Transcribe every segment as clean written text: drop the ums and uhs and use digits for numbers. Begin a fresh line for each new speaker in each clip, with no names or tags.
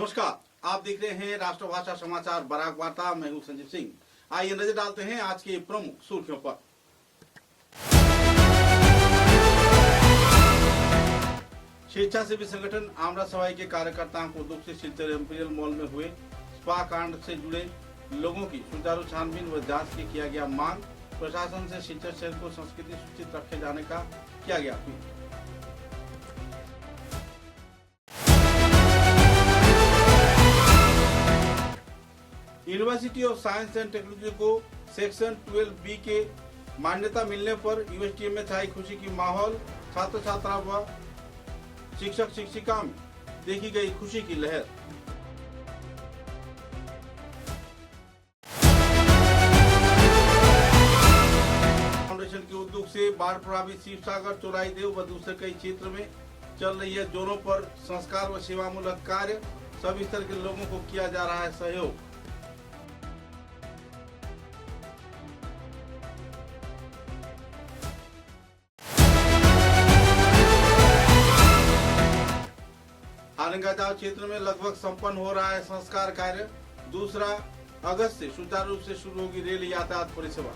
नमस्कार, आप देख रहे हैं राष्ट्रभाषा समाचार बराक वार्ता। मैं हूं संजीव सिंह। आइए नजर डालते हैं आज की प्रमुख सुर्खियों पर। स्वेच्छासेवी संगठन आमरा सवाई के कार्यकर्ताओं को दुख से सिलचर इंपीरियल मॉल में हुए स्पा कांड से जुड़े लोगों की सुचारू छानबीन व जांच की किया गया मांग। प्रशासन से सिलचर शहर को संस्कृति सूचित रखे जाने का किया गया appeal. University of science and technology को सेक्शन 12B के मान्यता मिलने पर यूएसटीएम में छाई खुशी की माहौल। छात्र छात्रा व शिक्षक शिक्षिका में देखी गई खुशी की लहर। फाउंडेशन के उद्योग से बाढ़ प्रभावित शिवसागर, चौराई देव व दूसरे कई क्षेत्र में चल रही है जोरों पर संस्कार व सेवामूलक कार्य। सभी स्तर के लोगों को किया जा रहा है सहयोग। हारंगाजाव क्षेत्र में लगभग संपन्न हो रहा है संस्कार कार्य। 2 अगस्त से सुचारू रूप से शुरू होगी रेल यातायात परिसेवा।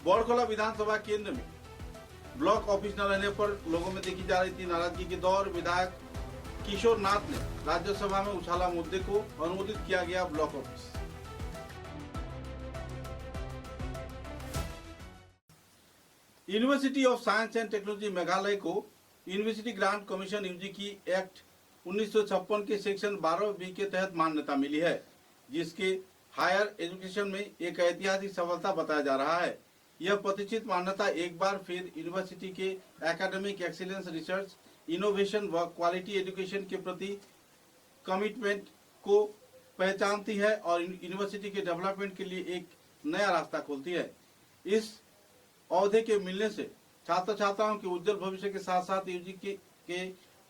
बौड़खोला विधानसभा केंद्र में ब्लॉक ऑफिस न रहने पर लोगों में देखी जा रही थी नाराजगी के दौर। विधायक किशोर नाथ ने राज्यसभा में उछाला मुद्दे को, अनुमोदित किया गया block office. University of science and technology Meghalaya को यूनिवर्सिटी ग्रांट कमीशन यूजी की एक्ट 1956 के सेक्शन 12B के तहत मान्यता मिली है, जिसके हायर एजुकेशन में एक ऐतिहासिक सफलता बताया जा रहा है। यह प्रतिष्ठित मान्यता एक बार फिर यूनिवर्सिटी के एकेडमिक एक्सीलेंस, रिसर्च, इनोवेशन व क्वालिटी एजुकेशन के प्रति कमिटमेंट को पहचानती है और यूनिवर्सिटी के डेवलपमेंट के लिए एक नया रास्ता खोलती है। इस अवधि के मिलने से छात्र छात्राओं के उज्जवल भविष्य के साथ साथ यूजी के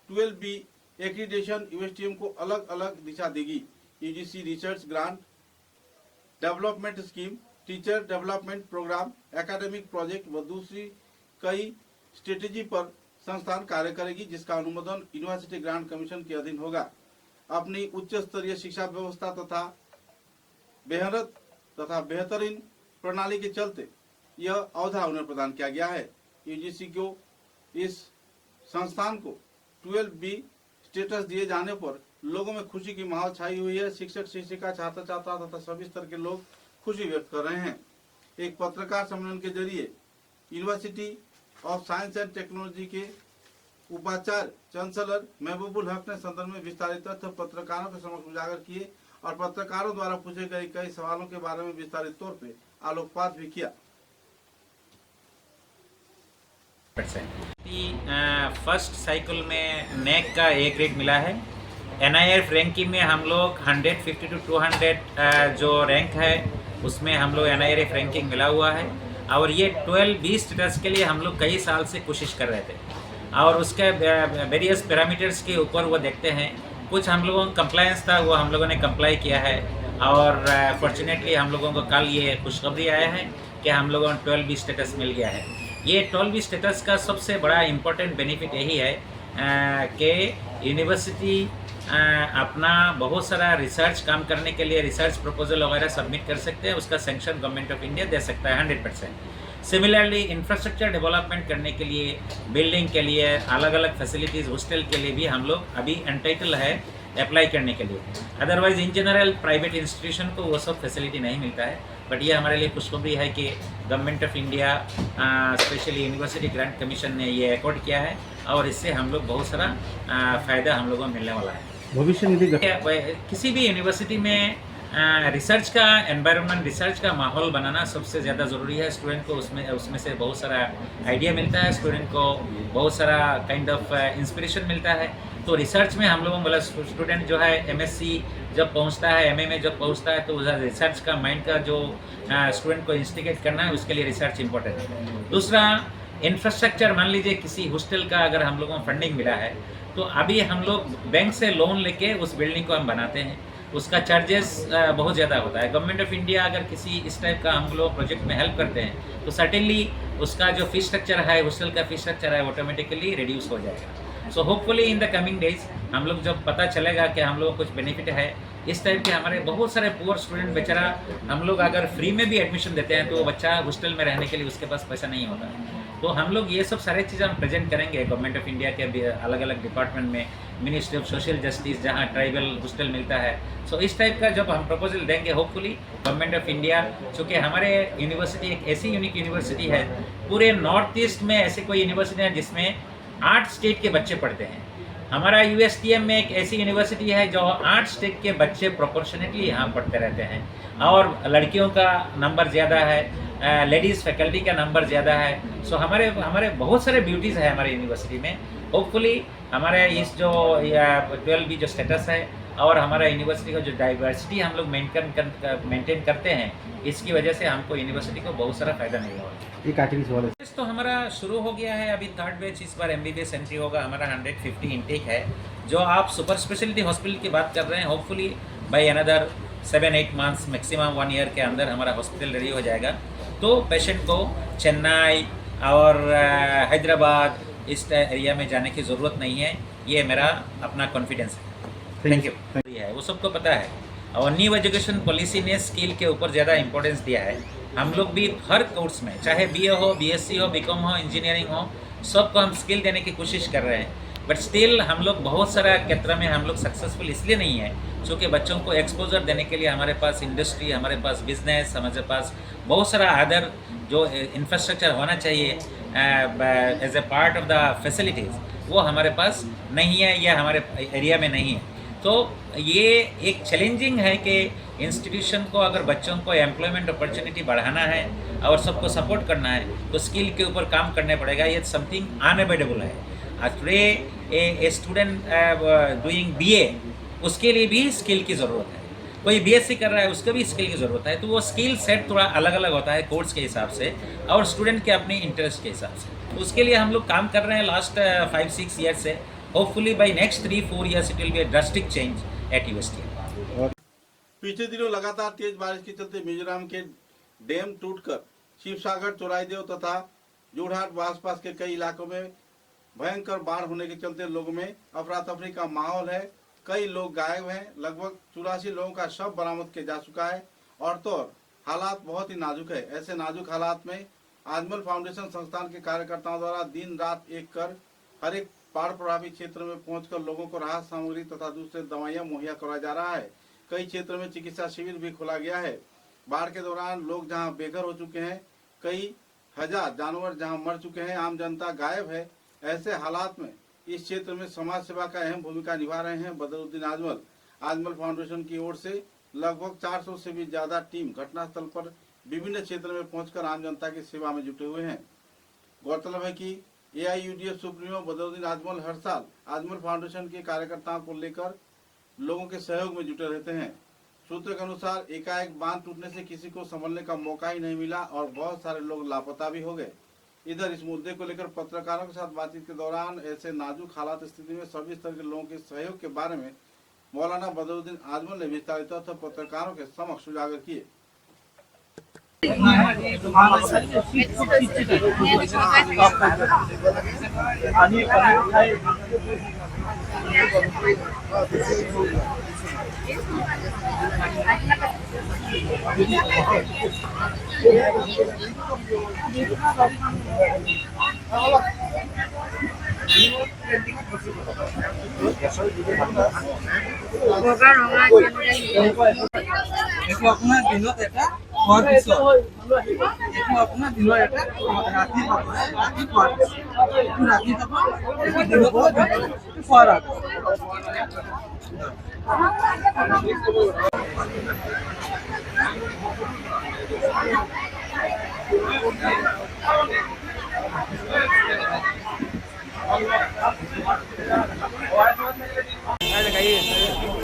12B एक्रीडेशन यूएसटीएम को अलग अलग दिशा देगी। UGC research grant, development scheme, teacher development programme, academic project व दूसरी कई स्ट्रेटेजी पर संस्थान कार्य करेगी, जिसका अनुमोदन यूनिवर्सिटी ग्रांट कमीशन के अधीन होगा। अपनी उच्च स्तरीय शिक्षा व्यवस्था तथा बेहतरीन प्रणाली के चलते यह औहदा उन्हें प्रदान किया गया है। यूजीसी को इस संस्थान को 12B स्टेटस दिए जाने पर लोगों में खुशी की माहौल छाई हुई है। शिक्षक शिक्षिका, छात्र छात्रा तथा सभी स्तर के लोग खुशी व्यक्त कर रहे हैं। एक पत्रकार सम्मेलन के जरिए university of science and technology के उपाचार्य चांसलर महबूबुल हक ने संदर्भ में विस्तारित तथ्य पत्रकारों के समक्ष उजागर किए और पत्रकारों द्वारा पूछे गए कई सवालों के बारे में विस्तारित तौर पे आलोकपात भी किया।
फर्स्ट साइकिल में नेक का A ग्रेड मिला है। NIRF रैंकिंग में हम लोग 150 to 200 जो रैंक है उसमें हम लोग NIRF रैंकिंग मिला हुआ है। और ये 12B स्टेटस के लिए हम लोग कई साल से कोशिश कर रहे थे और उसके वेरियस पैरामीटर्स के ऊपर वो देखते हैं। कुछ हम लोगों का कंप्लायंस था, वो हम लोगों ने कंप्लाई किया है और फॉर्चुनेटली हम लोगों को कल ये खुशखबरी आया है कि हम लोगों को 12B स्टेटस मिल गया है। ये 12B स्टेटस का सबसे बड़ा इम्पोर्टेंट बेनिफिट यही है कि यूनिवर्सिटी अपना बहुत सारा रिसर्च काम करने के लिए रिसर्च प्रपोजल वगैरह सबमिट कर सकते हैं। उसका सैंक्शन गवर्नमेंट ऑफ इंडिया दे सकता है 100%। सिमिलरली इंफ्रास्ट्रक्चर डेवलपमेंट करने के लिए, बिल्डिंग के लिए, अलग अलग फैसिलिटीज़, हॉस्टल के लिए भी हम लोग अभी एंटाइटल है अप्लाई करने के लिए। Otherwise in general private institution को वो सब फैसिलिटी नहीं मिलता है। बट ये हमारे लिए खुशखबरी है कि government of India specially university grant commission ने ये अकॉर्ड किया है और इससे हम लोग बहुत सारा फ़ायदा हम लोगों को मिलने वाला है।
भविष्य निधि
किसी भी यूनिवर्सिटी में रिसर्च का एनवायरनमेंट, रिसर्च का माहौल बनाना सबसे ज़्यादा ज़रूरी है। स्टूडेंट को उसमें से बहुत सारा आइडिया मिलता है, स्टूडेंट को बहुत सारा काइंड ऑफ इंस्पिरेशन मिलता है। तो रिसर्च में हम लोगों मतलब स्टूडेंट जो है MSc जब पहुंचता है, MA में जब पहुंचता है, तो रिसर्च का माइंड का जो स्टूडेंट को इंस्टिगेट करना है, उसके लिए रिसर्च इंपॉर्टेंट है। दूसरा इंफ्रास्ट्रक्चर, मान लीजिए किसी हॉस्टल का अगर हम लोगों को फंडिंग मिला है तो अभी हम लोग बैंक से लोन लेके उस बिल्डिंग को हम बनाते हैं उसका चार्जेस बहुत ज़्यादा होता है। गवर्नमेंट ऑफ इंडिया अगर किसी इस टाइप का हम लोग प्रोजेक्ट में हेल्प करते हैं तो सर्टेनली उसका जो फीस स्ट्रक्चर है, हॉस्टल का फीस स्ट्रक्चर है, ऑटोमेटिकली रिड्यूस हो जाएगा। So hopefully in the coming days हम लोग जब पता चलेगा कि हम लोग को कुछ बेनिफिट है, इस टाइप के हमारे बहुत सारे पुअर स्टूडेंट बेचारा हम लोग अगर फ्री में भी एडमिशन देते हैं तो वो बच्चा हॉस्टल में रहने के लिए उसके पास पैसा नहीं होता। तो हम लोग ये सब सारे चीज़ें हम प्रेजेंट करेंगे गवर्नमेंट ऑफ इंडिया के अलग अलग डिपार्टमेंट में, मिनिस्ट्री ऑफ सोशल जस्टिस जहाँ ट्राइबल हॉस्टल मिलता है। सो इस टाइप का जब हम प्रपोजल देंगे होपफुली गवर्नमेंट ऑफ इंडिया, चूँकि हमारे यूनिवर्सिटी एक ऐसी यूनिक यूनिवर्सिटी है, पूरे नॉर्थ ईस्ट में ऐसी कोई यूनिवर्सिटी है जिसमें 8 स्टेट के बच्चे पढ़ते हैं। हमारा यूएसटीएम में एक ऐसी यूनिवर्सिटी है जो 8 स्टेट के बच्चे प्रोपोर्शनेटली यहाँ पढ़ते रहते हैं, और लड़कियों का नंबर ज़्यादा है, लेडीज़ फैकल्टी का नंबर ज़्यादा है। सो हमारे बहुत सारे ब्यूटीज़ है हमारे यूनिवर्सिटी में। होपफुली हमारे इस जो 12B जो स्टेटस है और हमारा यूनिवर्सिटी का जो डाइवर्सिटी हम लोग मेंटेन करते हैं, इसकी वजह से हमको यूनिवर्सिटी को बहुत सारा फ़ायदा मिल रहा है।
एक आखिरी सवाल है।
तो हमारा शुरू हो गया है, अभी 3rd बैच इस बार MBBS एंट्री होगा। हमारा 150 इनटेक है। जो आप सुपर स्पेशलिटी हॉस्पिटल की बात कर रहे हैं, hopefully by another 7-8 months maximum 1 year के अंदर हमारा हॉस्पिटल रेडी हो जाएगा। तो पेशेंट को चेन्नई और हैदराबाद इस एरिया में जाने की ज़रूरत नहीं है, ये मेरा अपना कॉन्फिडेंस है। Thank you. है वो सबको पता है, और न्यू एजुकेशन पॉलिसी ने स्किल के ऊपर ज़्यादा इंपॉर्टेंस दिया है। हम लोग भी हर कोर्स में, चाहे BA हो, BSc हो, BCom हो, इंजीनियरिंग हो, सबको हम स्किल देने की कोशिश कर रहे हैं। बट स्टिल हम लोग बहुत सारा क्षेत्र में हम लोग सक्सेसफुल इसलिए नहीं है क्योंकि बच्चों को एक्सपोजर देने के लिए हमारे पास इंडस्ट्री, हमारे पास बिजनेस, हमारे पास बहुत सारा अदर जो इंफ्रास्ट्रक्चर होना चाहिए as a part of the facilities, वो हमारे पास नहीं है या हमारे एरिया में नहीं है। तो ये एक चैलेंजिंग है कि इंस्टीट्यूशन को अगर बच्चों को एम्प्लॉयमेंट अपॉर्चुनिटी बढ़ाना है और सबको सपोर्ट करना है तो स्किल के ऊपर काम करने पड़ेगा। ये समथिंग अनअवॉइडेबल है। आज today a student doing BA, उसके लिए भी स्किल की ज़रूरत है। कोई BSc कर रहा है, उसको भी स्किल की ज़रूरत है। तो वो स्किल सेट थोड़ा अलग अलग होता है कोर्स के हिसाब से और स्टूडेंट के अपने इंटरेस्ट के हिसाब से। तो उसके लिए हम लोग काम कर रहे हैं लास्ट 5-6 ईयर से। Hopefully by next 3-4 years it will be a drastic change at UST।
पिछले दिनों लगातार तेज बारिश के चलते मिजोरम के डैम टूटकर शिवसागर, चोराईदेव तथा जोरहाट व आसपास के कई इलाकों में भयंकर बाढ़ होने के चलते लोगों में अफरा तफरी का माहौल है। कई लोग गायब हैं। लगभग 84 लोगों का शव बरामद किया जा चुका है और तो हालात बहुत ही नाजुक है। ऐसे नाजुक हालात में आजमल फाउंडेशन संस्थान के कार्यकर्ताओं द्वारा दिन रात एक कर हर एक बाढ़ प्रभावित क्षेत्र में पहुंचकर लोगों को राहत सामग्री तथा दूसरे दवाइयां मुहैया कराया जा रहा है। कई क्षेत्रों में चिकित्सा शिविर भी खोला गया है। बाढ़ के दौरान लोग जहां बेघर हो चुके हैं, कई हजार जानवर जहां मर चुके हैं, आम जनता गायब है। ऐसे हालात में इस क्षेत्र में समाज सेवा का अहम भूमिका निभा रहे हैं बदरुद्दीन आजमल। आजमल फाउंडेशन की ओर से लगभग 400 से भी ज्यादा टीम घटनास्थल पर विभिन्न क्षेत्र में पहुंचकर आम जनता की सेवा में जुटे हुए हैं। गौरतलब है कि AIUDF सुप्रीमो बदरुद्दीन आजमल हर साल आजमल फाउंडेशन के कार्यकर्ताओं को लेकर लोगों के सहयोग में जुटे रहते हैं। सूत्रों के अनुसार एकाएक बांध टूटने से किसी को संभलने का मौका ही नहीं मिला और बहुत सारे लोग लापता भी हो गए। इधर इस मुद्दे को लेकर पत्रकारों के साथ बातचीत के दौरान ऐसे नाजुक हालात स्थिति में सभी स्तर के लोगों के सहयोग के बारे में मौलाना बदरुद्दीन आजमल ने विस्तारित तौर पर पत्रकारों के समक्ष उजागर किए।
এইটো আপোনাৰ দিনত এটা খোৱাৰ পিছত এইটো আপোনাৰ দিনৰ এটা ৰাতি পাব ৰাতি খোৱাৰ পিছত এইটো ৰাতি পাব এইটো দিনত খোৱাৰ আগত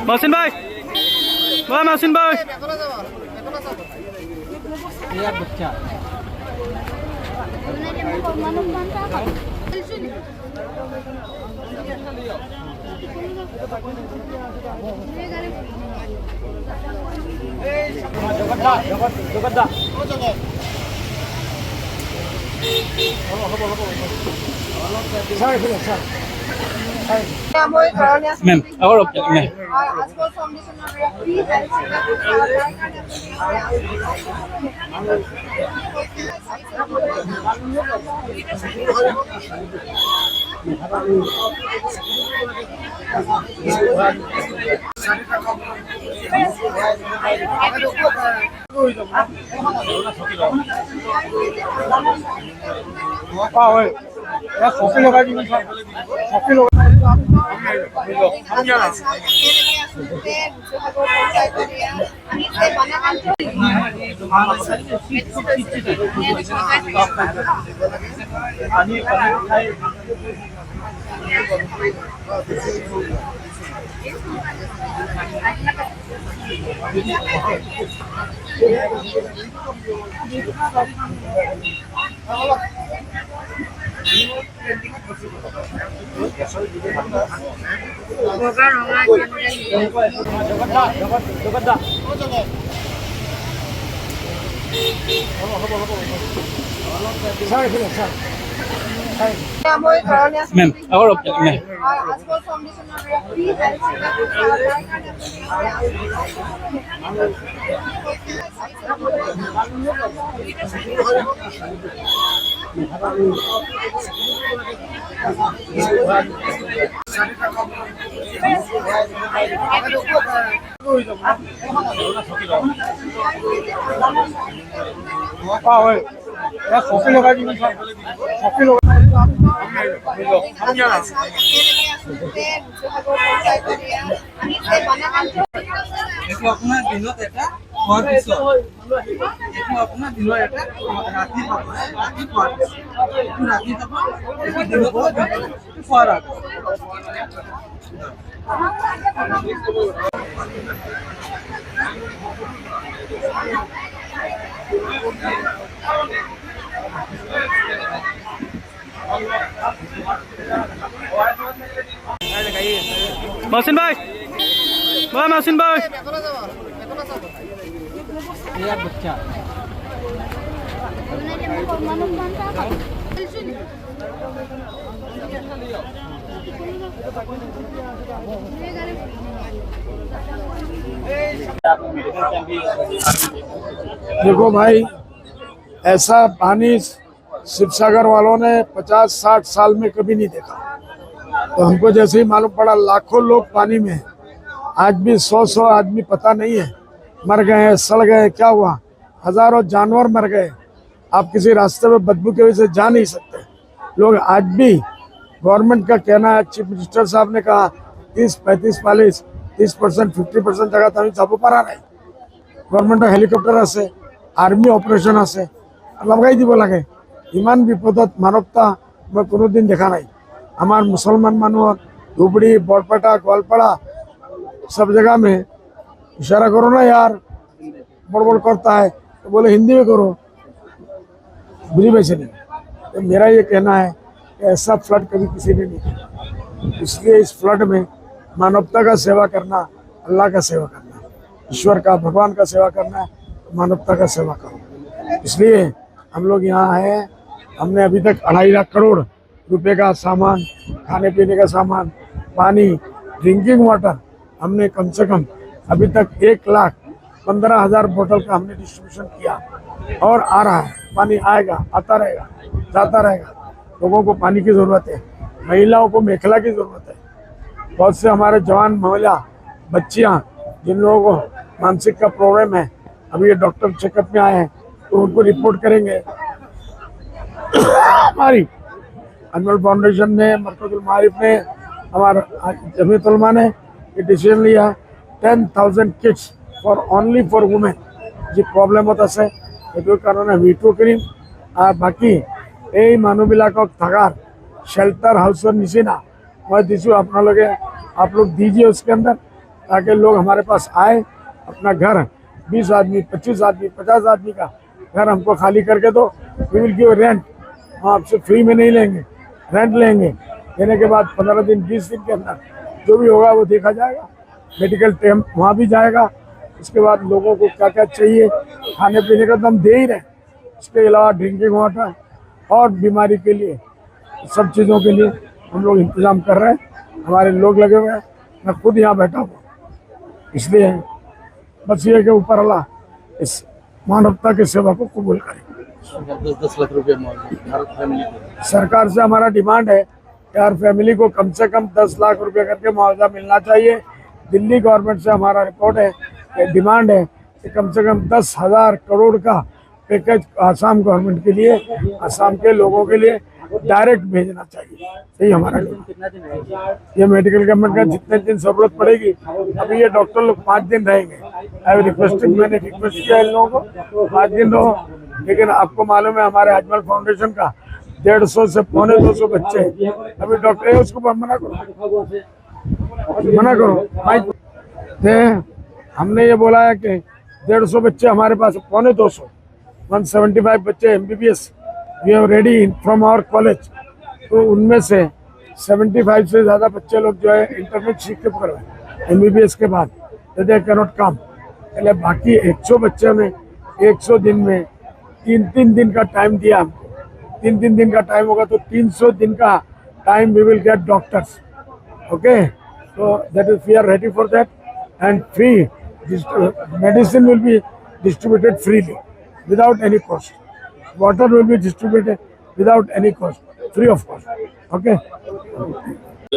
मौसिन भाई, वाह मौसिन भाई,
यार बच्चा
মই ঘৰলৈ আছো
মেম আগৰ মেম
আজকল ফাউণ্ডেশ্যনৰ ফ্ৰী হেল্থ মই ঘৰলৈ আছো
মেম আগৰ মেম
আজকল ফাউণ্ডেশ্যনৰ ফ্ৰী হেল্থ
এইটো আপোনাৰ দিনত এটা খোৱাৰ পিছত এইটো আপোনাৰ দিনৰ এটা ৰাতি খাব ৰাতি খোৱাৰ পিছত এইটো ৰাতি খাব এইটো দিনত খোৱাৰ আগত
মহসিন ভাই মহসিন ভাই
देखो भाई, ऐसा पानी शिवसागर वालों ने 50-60 साल में कभी नहीं देखा। तो हमको जैसे ही मालूम पड़ा लाखों लोग पानी में हैं। आज भी 100 आदमी पता नहीं है, मर गए हैं, सड़ गए, क्या हुआ, हजारों जानवर मर गए। आप किसी रास्ते में बदबू की वजह से जा नहीं सकते। लोग आज भी गवर्नमेंट का कहना है, चीफ मिनिस्टर साहब ने कहा 30-35-40 30% 50% जगह तो যাব পারা নাই। গভৰ্ণমেণ্টৰ হেলিকপ্টাৰ আছে, আৰ্মি অপাৰেশ্যন আছে, লগাই দিব লাগে। ইমান বিপদত মানৱতা মই কোনোদিন দেখা নাই। हमारे मुसलमान मानुर धुबड़ी बरपेटा गोवालपाड़ा सब जगह में इशारा करो ना यार, बड़ करता है तो बोले हिंदी में करो, बुझी वैसे नहीं। तो मेरा ये कहना है कि ऐसा फ्लड कभी किसी ने नहीं किया, इसलिए इस फ्लड में मानवता का सेवा करना, अल्लाह का सेवा करना, ईश्वर का, भगवान का सेवा करना है, मानवता का सेवा करो। इसलिए हम लोग यहाँ हैं। हमने अभी तक 2.5 लाख करोड़ रुपए का सामान, खाने पीने का सामान, पानी, ड्रिंकिंग वाटर, हमने कम से कम अभी तक 1,15,000 बोतल का हमने डिस्ट्रीब्यूशन किया और आ रहा है। पानी आएगा, आता रहेगा, जाता रहेगा। लोगों को पानी की ज़रूरत है, महिलाओं को मेखला की ज़रूरत है। बहुत से हमारे जवान महिला बच्चियां जिन लोगों को मानसिक का प्रॉब्लम है, अभी ये डॉक्टर चेकअप में आए हैं तो उनको रिपोर्ट करेंगे। हमारी अनमोल फाउंडेशन ने, मरकजुल मारिफ ने, हमारा जमीयत उलमा ने ये डिसीजन लिया 10,000 किट्स ओनली फॉर वुमेन जी प्रॉब्लम আছে সেইটো কাৰণে ভিটো কৰিম। আর বাকি এই মানুহবিলাকক থাকার शेल्टर हाउसर निचिना मैं दीजिए आप लोग दीजिए उसके अंदर, ताकि लोग हमारे पास आए, अपना घर 20 आदमी 25 आदमी 50 आदमी का घर हमको खाली करके दो। वी विल गिव रेंट, हम आपसे फ्री में नहीं लेंगे, रेंट लेंगे। लेने के बाद 15 दिन 20 दिन के अंदर जो भी होगा वो देखा जाएगा। मेडिकल टीम वहाँ भी जाएगा। उसके बाद लोगों को क्या क्या चाहिए, खाने पीने का तो हम दे ही रहे, उसके अलावा ड्रिंकिंग वाटर और बीमारी के लिए सब चीज़ों के लिए हम लोग इंतज़ाम कर रहे हैं। हमारे लोग लगे हुए हैं, मैं खुद यहाँ बैठा हूँ। इसलिए बस ये कि ऊपर अल्लाह इस मानवता की सेवा को कबूल करे।
10 लाख रुपए हर फैमिली को।
सरकार से हमारा डिमांड है कि हर फैमिली को कम से कम 10 लाख रुपए करके मुआवजा मिलना चाहिए। दिल्ली गवर्नमेंट से हमारा रिपोर्ट है, डिमांड है कि कम से कम 10,000 करोड़ का पैकेज आसाम गवर्नमेंट के लिए, आसाम के लोगों के लिए डायरेक्ट भेजना चाहिए। यही हमारा ये मेडिकल गवर्नमेंट का जितने दिन जरूरत पड़ेगी। अभी ये डॉक्टर लोग 5 दिन रहेंगे। मैंने रिक्वेस्ट किया इन लोगों को 5 दिन रहो, लेकिन आपको मालूम है हमारे अजमल फाउंडेशन का 150 से 250 बच्चे अभी डॉक्टर है, उसको मना करो। हमने ये बोला है कि 150 बच्चे हमारे पास, 250, 175 बच्चे MBBS we have ready from our college. तो उनमें से 75 से ज़्यादा बच्चे लोग जो है इंटरनेट कर रहे हैं MBBS के बाद, दे कैनॉट कम। पहले बाकी 100 बच्चे में 100 दिन में 3 दिन का टाइम दिया हमको। 3 दिन का टाइम होगा तो 300 दिन का time we will get doctors. Okay, so that is we are ready for that, and free medicine will be distributed freely without any cost. Water will be distributed without any cost, free of cost. Okay.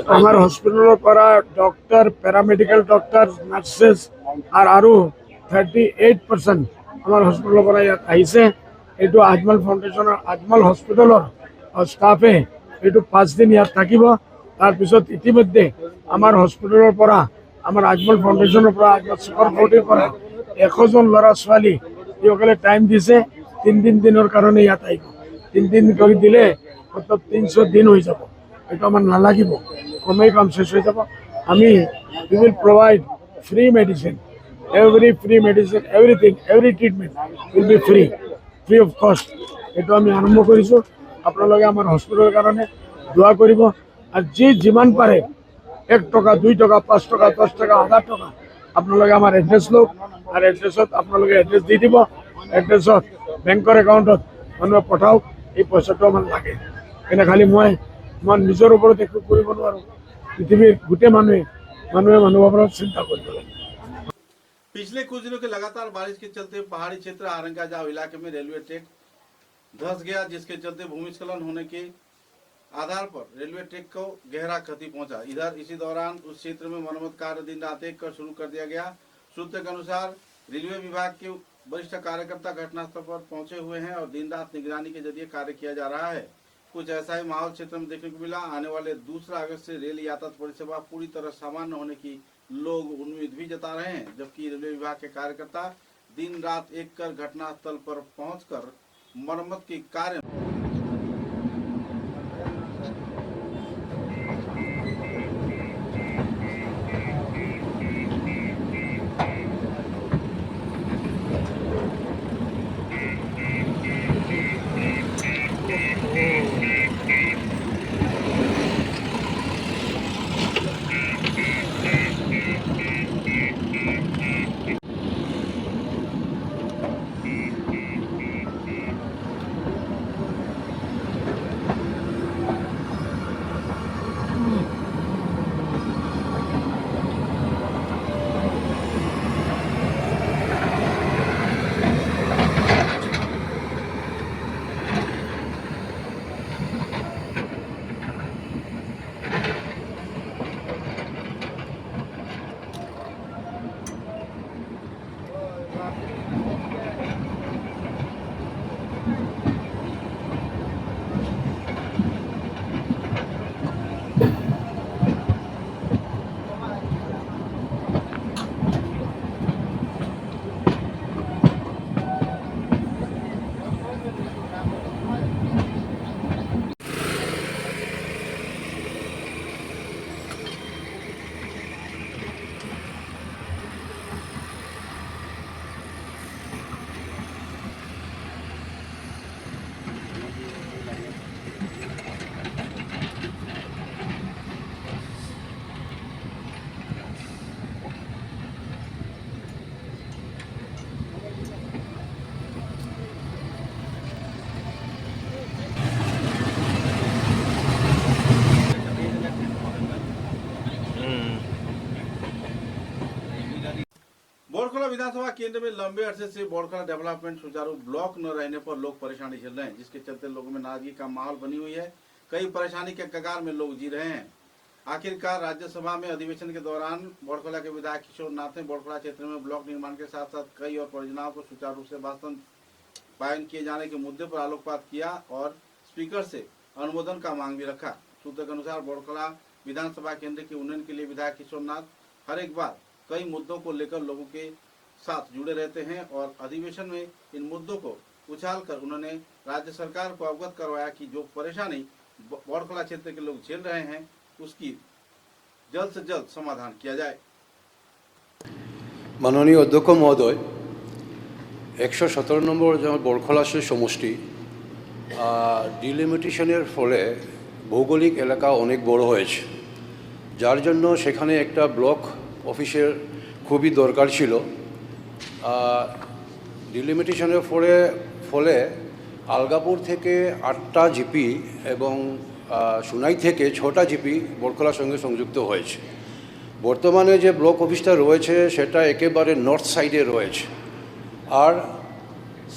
हमारे हॉस्पिटलों पर doctor, paramedical doctor, nurses और आरो 38% हमारे हॉस्पिटलों पर ऐसे ये आजमल फाउंडेशन और आजमल हॉस्पिटल और स्टाफे ये 5 दिन ইয়াত থাকিব। তাৰপিছত ইতিমধ্যে আমাৰ হস্পিটেলৰ পৰা আমাৰ আজমল ফাউণ্ডেশ্যনৰ পৰা আজমল সুপাৰ ফৰ্টিৰ পৰা 100 জন ল'ৰা ছোৱালী যিসকলে টাইম দিছে 3 দিনৰ কাৰণে ইয়াত আহিব। 3 দিন কৰি দিলে মাত্ৰ 300 দিন হৈ যাব। এইটো আমাৰ নালাগিব, কমেই কাম শেষ হৈ যাব। আমি we will provide free medicine, everything, every treatment will be free of কষ্ট। এইটো আমি আৰম্ভ কৰিছোঁ। আপোনালোকে আমাৰ হস্পিটেলৰ কাৰণে দোৱা কৰিব। আর যিমান পাৰে 1 টকা, 2 টকা, 5 টকা, 10 টাকা, 1000 টাকা আপোনালোকে আমাৰ এড্ৰেছ লওক আৰু এড্ৰেছত আপোনালোকে এড্ৰেছ দি দিব। এড্ৰেছত বেংকৰ একাউণ্টত মানুহে পঠাওক। এই পইচাটো আমাৰ লাগে। এনে খালি মই নিজৰ ওপৰত একো কৰিব নোৱাৰোঁ। পৃথিৱীৰ গোটেই মানুহে মানুহৰ ওপৰত চিন্তা কৰিব লাগে।
पिछले कुछ दिनों के लगातार बारिश के चलते पहाड़ी क्षेत्र आरंगाजाव इलाके में रेलवे ट्रैक धंस गया, जिसके चलते भूमिस्खलन होने के आधार पर रेलवे ट्रैक को गहरा क्षति पहुंचा। इधर इसी दौरान उस क्षेत्र में मरम्मत कार्य दिन रात एक कर शुरू कर दिया गया। सूत्र के अनुसार रेलवे विभाग के वरिष्ठ कार्यकर्ता घटनास्थल पर पहुंचे हुए हैं और दिन रात निगरानी के जरिए कार्य किया जा रहा है। कुछ ऐसा ही माहौल क्षेत्र में देखने को मिला। आने वाले 2 अगस्त से रेल यातायात परिसेवा पूरी तरह सामान्य होने की लोग उम्मीद भी जता रहे हैं, जबकि रेलवे विभाग के कार्यकर्ता दिन रात एक कर घटनास्थल पर पहुंचकर मरम्मत के कार्य विधानसभा केंद्र में लंबे अरसे से बोरखला डेवलपमेंट सुचारू ब्लॉक न रहने पर लोग परेशानी झेल रहे हैं, जिसके चलते लोगों में नाराजगी का माहौल बनी हुई है। कई परेशानी के कगार में लोग जी रहे हैं। आखिरकार राज्यसभा में अधिवेशन के दौरान बोरखला के विधायक किशोर नाथ ने बोरखला क्षेत्र में ब्लॉक निर्माण के साथ साथ कई और परियोजनाओं को सुचारू रूप से वास्तवायन किए जाने के मुद्दे पर आलोकपात किया और स्पीकर से अनुमोदन का मांग भी रखा। सूत्र के अनुसार बोरखला विधानसभा केंद्र के उन्नयन के लिए विधायक किशोर नाथ हर एक बार कई मुद्दों को लेकर लोगों के साथ जुड़े रहते हैं और अधिवेशन में इन मुद्दों को उछालकर उन्होंने राज्य सरकार को अवगत करवाया कि जो परेशानी बोरखला क्षेत्र के लोग झेल रहे हैं उसकी जल्द से जल्द समाधान किया जाए।
माननीय अध्यक्ष महोदय 117 নম্বর बोरखला से समष्टि ডিলিমিটেশনের ফলে ভৌগোলিক এলাকা অনেক বড় হয়েছে, যার জন্য সেখানে একটা ব্লক অফিসের খুবই দরকার ছিল। ডিলিমিটেশনের ফলে আলগাপুর থেকে 8টা জিপি এবং সুনাই থেকে 6টা জিপি बोरखलाর সঙ্গে সংযুক্ত হয়েছে। বর্তমানে যে ব্লক অফিসটা রয়েছে সেটা একেবারে নর্থ সাইডে রয়েছে, আর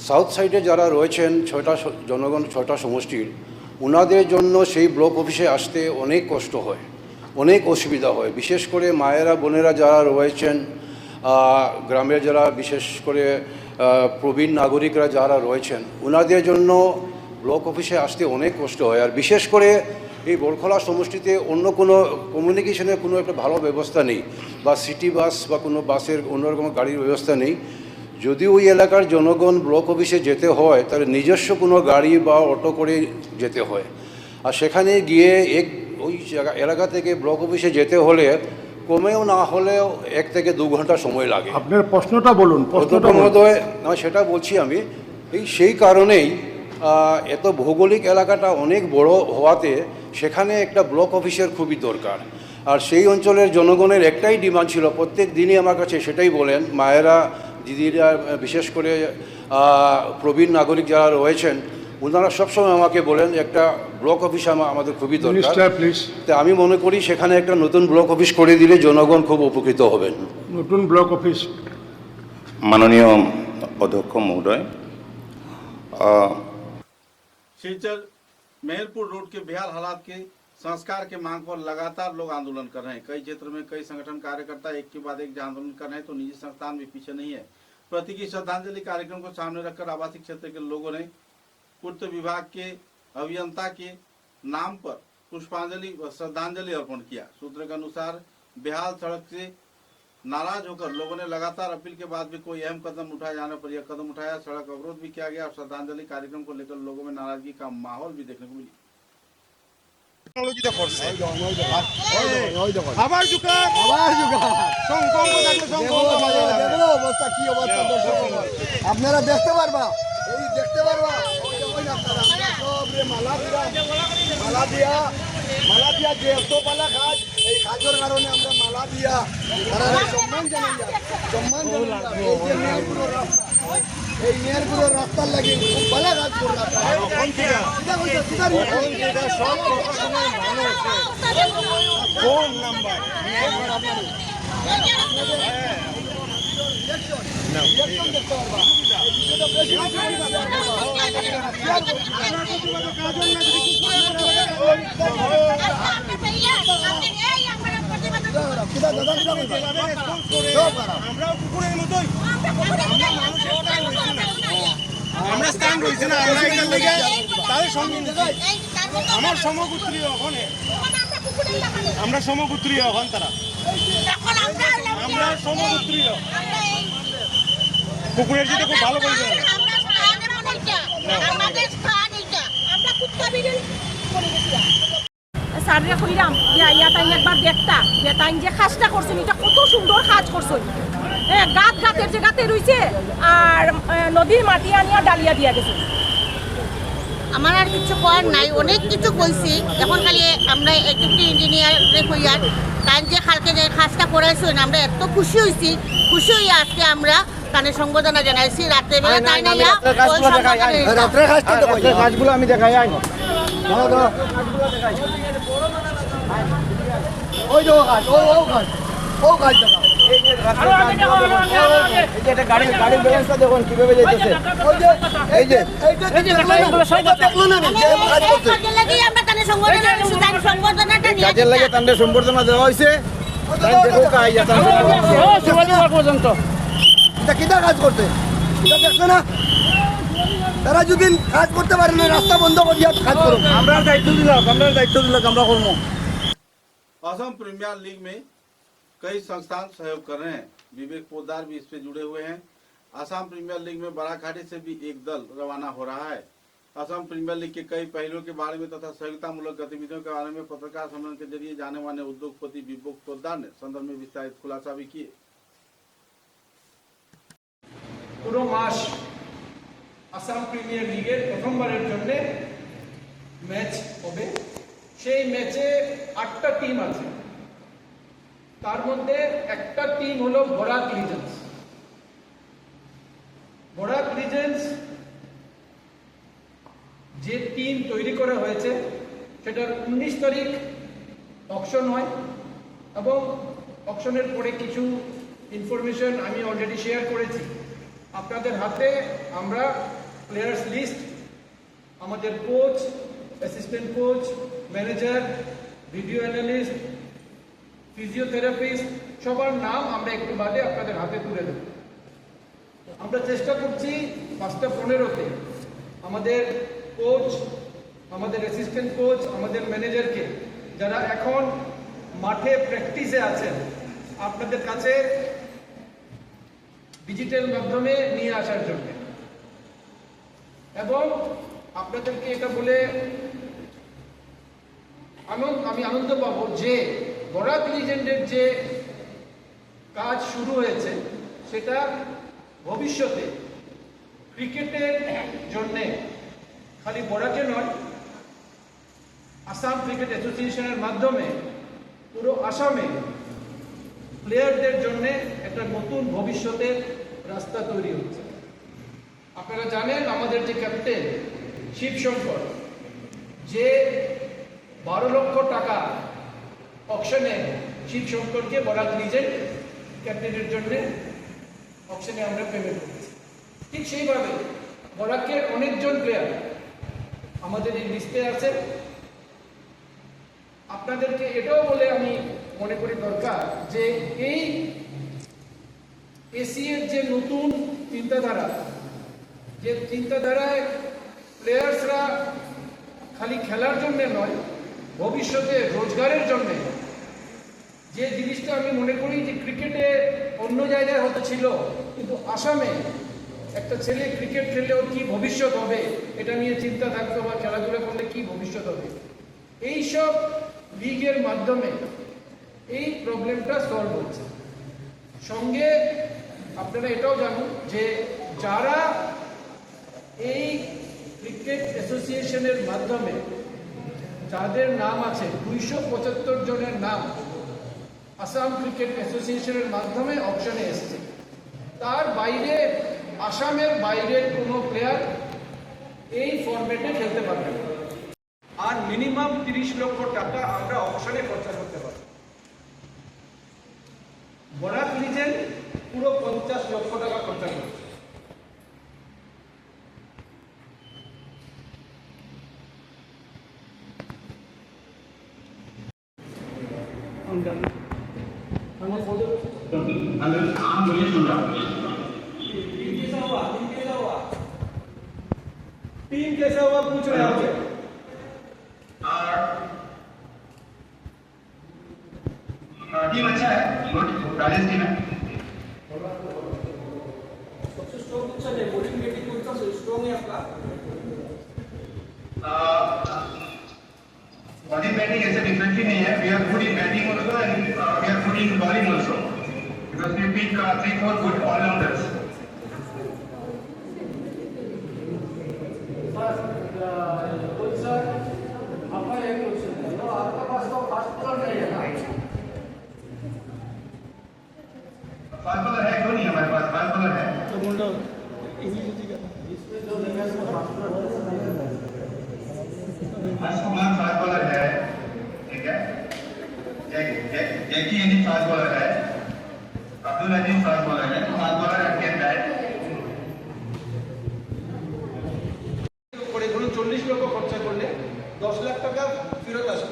সাউথ সাইডে যারা রয়েছেন 6টা জনগণ 6টা সমষ্টির, ওনাদের জন্য সেই ব্লক অফিসে আসতে অনেক কষ্ট হয়, অনেক অসুবিধা হয়। বিশেষ করে মায়েরা বোনেরা যারা রয়েছেন, গ্রামের যারা বিশেষ করে প্রবীণ নাগরিকরা যারা রয়েছেন, ওনাদের জন্য ব্লক অফিসে আসতে অনেক কষ্ট হয়। আর বিশেষ করে এই बोरखला সমষ্টিতে অন্য কোনো কমিউনিকেশনের কোনো একটা ভালো ব্যবস্থা নেই, বা সিটি বাস বা কোনো বাসের অন্যরকম গাড়ির ব্যবস্থা নেই। যদি ওই এলাকার জনগণ ব্লক অফিসে যেতে হয় তাহলে নিজস্ব কোনো গাড়ি বা অটো করে যেতে হয়, আর সেখানে গিয়ে ওই এলাকা থেকে ব্লক অফিসে যেতে হলে কমেও না হলেও 1 থেকে 2 ঘন্টা সময় লাগে।
আপনার প্রশ্নটা বলুন।
প্রশ্নটা মহোদয় সেটা বলছি আমি, সেই কারণেই এত ভৌগোলিক এলাকাটা অনেক বড় হওয়াতে সেখানে একটা ব্লক অফিসের খুবই দরকার। আর সেই অঞ্চলের জনগণের একটাই ডিমান্ড ছিল, প্রত্যেক দিনই আমার কাছে সেটাই বলেন মায়েরা দিদিরা, বিশেষ করে প্রবীণ নাগরিক যারা রয়েছেন, ওনারা সবসময় আমাকে বলেন একটা ব্লক অফিস আমাদের খুবই দরকার। তো আমি মনে করি সেখানে একটা নতুন ব্লক অফিস করে দিলে জনগণ খুব উপকৃত হবেন।
নতুন ব্লক অফিস।
माननीय अध्यक्ष महोदय,
सिलचर मेहरपुर रोड के बेहाल हालात के संस्कार के मांग पर लगातार लोग आंदोलन कर रहे हैं। कई क्षेत्र में कई संगठन कार्यकर्ता एक के बाद एक आंदोलन कर रहे हैं, तो निजी संस्थान भी पीछे नहीं है। प्रतीकी श्रद्धांजलि कार्यक्रम को सामने रखकर आवासीय क्षेत्र के लोगों ने पूर्त विभाग के अभियंता के नाम पर पुष्पांजलि व श्रद्धांजलि अर्पण किया। सूत्र के अनुसार बेहाल सड़क से नाराज होकर लोगों ने लगातार अपील के बाद भी कोई अहम कदम उठाए जाने पर यह कदम उठाया। सड़क अवरोध भी किया गया और श्रद्धांजलि कार्यक्रम को लेकर लोगों में नाराजगी का माहौल भी देखने को मिली।
আপনারা দেখতে পারবা মালা দিয়া যে এত পালা কাজ, এই কাজের কারণে আমরা মালা দিয়া সম্মান জানাই। এই মেয়রপুরের রাস্তার লাগে খুব ভালো কাজ করলাম। ফোন নাম্বার আমরা স্থান রয়েছে না, আমরা এখান থেকে তাদের সঙ্গে আমার সমগোত্রী ওখানে, আমরা সমগোত্রী ওখান, তারা আমরা সমগোত্রী পুকুরের যেটা খুব ভালো করে
সার্ভে কইরাম যে ইয়া তাই একবার দেখতা যে তাই যে কাজটা করছেন এটা কত সুন্দর কাজ করছেন। গাতের যে গাতে রইছে আর নদীর মাটি আনিয়া ডালিয়া দিয়া গেছে।
আমার আর কিছু করার নাই, অনেক কিছু কইছি। এখন খালি আমরা এক্সিকিউটিভ ইঞ্জিনিয়ারে কইয়ার তাই যে কালকে যে কাজটা করাইছেন আমরা এত খুশি হয়েছি। খুশি হয়ে আজকে আমরা কানে সংবর্ধনা জানাইছি। রাত্রেবেলা তাই না
কাজগুলো আমি দেখাই আইন ওই কাজ ও কাজ ও কাজ দেখা
গাড়ির ব্যবস্থা দেখুন কিভাবে যাইতেছে এই যে কাজের লাগে তাদের সম্বর্ধনা দেওয়া হয়েছে পর্যন্ত এটা কিটা কাজ করতে এটা দেখছো না তারা যদি কাজ করতে পারে না রাস্তা বন্ধ করিয়া কাজ করো আমরা দায়িত্ব দিলাম আমরা করবো।
असम प्रीमियर लीग में कई संस्थान सहयोग कर रहे हैं। विवेक पोद्दार भी इससे जुड़े हुए हैं। असम प्रीमियर लीग में बराखाड़ी से भी एक दल रवाना हो रहा है। असम प्रीमियर लीग के कई पहलुओं के बारे में तथा सहयोगितामूलक गतिविधियों के बारे में पत्रकार सम्मेलन के जरिए जाने माने उद्योगपति विवेक पोद्दार ने संदर्भ में विस्तारित खुलासा भी किए।
পুরো মাস আসাম প্রিমিয়ার লিগের প্রথমবারের জন্য ম্যাচ হবে। সেই ম্যাচে 8টা টিম আছে, তার মধ্যে একটা টিম হলো বরাক লিজেন্স। বরাক লিজেন্স যে টিম তৈরি করা হয়েছে সেটার 19 তারিখ অকশন হয় এবং অকশনের পরে কিছু ইনফরমেশন আমি অলরেডি শেয়ার করেছি আপনাদের হাতে। আমরা প্লেয়ার্স লিস্ট, আমাদের coach, assistant coach, manager, video analyst, physiotherapist সবার নাম আমরা একটু বাদে আপনাদের হাতে তুলে দেব। আমরা চেষ্টা করছি 5:15-তে আমাদের কোচ, আমাদের অ্যাসিস্ট্যান্ট কোচ, আমাদের ম্যানেজারকে যারা এখন মাঠে প্র্যাকটিসে আছেন আপনাদের কাছে ডিজিটাল মাধ্যমে নিয়ে আসার জন্য। এবং আপনাদেরকে এটা বলে আমি আনন্দ পাবো যে বরাক লিজেন্ডের যে কাজ শুরু হয়েছে সেটা ভবিষ্যতে ক্রিকেটের জন্য খালি বরাকে নয়, আসাম ক্রিকেট অ্যাসোসিয়েশনের মাধ্যমে পুরো আসামে প্লেয়ারদের জন্য একটা নতুন ভবিষ্যতের রাস্তা তৈরি হচ্ছে। আপনারা জানেন আমাদের যে ক্যাপ্টেন শিবশঙ্কর, যে 12 লক্ষ টাকা অকশনে শিবশঙ্করকে বরাক লিজেন্ড ক্যাপ্টেনের জন্য অকশনে আমরা পেমেন্ট করেছি। ঠিক সেইভাবে বরাকের অনেকজন প্লেয়ার আমাদের এই লিস্টে আছে। আপনাদেরকে এটাও বলে আমি মনে করি দরকার যে এই এসিএর যে নতুন চিন্তাধারা, যে চিন্তাধারায় প্লেয়ার্সরা খালি খেলার জন্য নয়, ভবিষ্যতে রোজগারের জন্য, যে জিনিসটা আমি মনে করি যে ক্রিকেটে অন্য জায়গায় হতে ছিল কিন্তু আসামে একটা ছেলে ক্রিকেট খেললে ওর কি ভবিষ্যৎ হবে এটা নিয়ে চিন্তা থাকতো, বা খেলাধুলা করলে কি ভবিষ্যৎ হবে, এইসব লিগের মাধ্যমে এই প্রবলেমটা সলভ হচ্ছে। সঙ্গে আপনারা এটাও জানুন যে যারা এই ক্রিকেট অ্যাসোসিয়েশনের মাধ্যমে যাদের নাম আছে 275 জনের নাম আসাম ক্রিকেট অ্যাসোসিয়েশনের মাধ্যমে অকশনে এসেছে, তার বাইরে আসামের বাইরের কোনো প্লেয়ার এই ফরম্যাটে খেলতে পারবে না। আর মিনিমাম 30 লক্ষ টাকা আমরা অকশনে খরচা করতে পারি। বরাক লিজেন্ড পুরো 50 লক্ষ টাকা খরচা করছে। टीम कैसा हुआ पूछ रहे हैं
टीम अच्छा है, राजेश टीम है।
सबसे स्ट्रॉन्ग अच्छा है, बॉलिंग बैटिंग कौन सा स्ट्रॉन्ग है आपका?
बॉलिंग बैटिंग ऐसे डिफरेंटली नहीं है। We are good in batting also and we are good in bowling also because we pick 3-4 good allrounders. Fast bowler है, क्यों नहीं हमारे पास फास्ट बॉलर है। फास्ट बॉलर है, ठीक है। जैकी फास्ट बॉलर है। अब्दुल अजीज साहब बोल रहे हैं, साहब बोल रहे हैं
করে ধরুন 40 লক্ষ খরচা করলে 10 লাখ টাকা ফেরত আসে,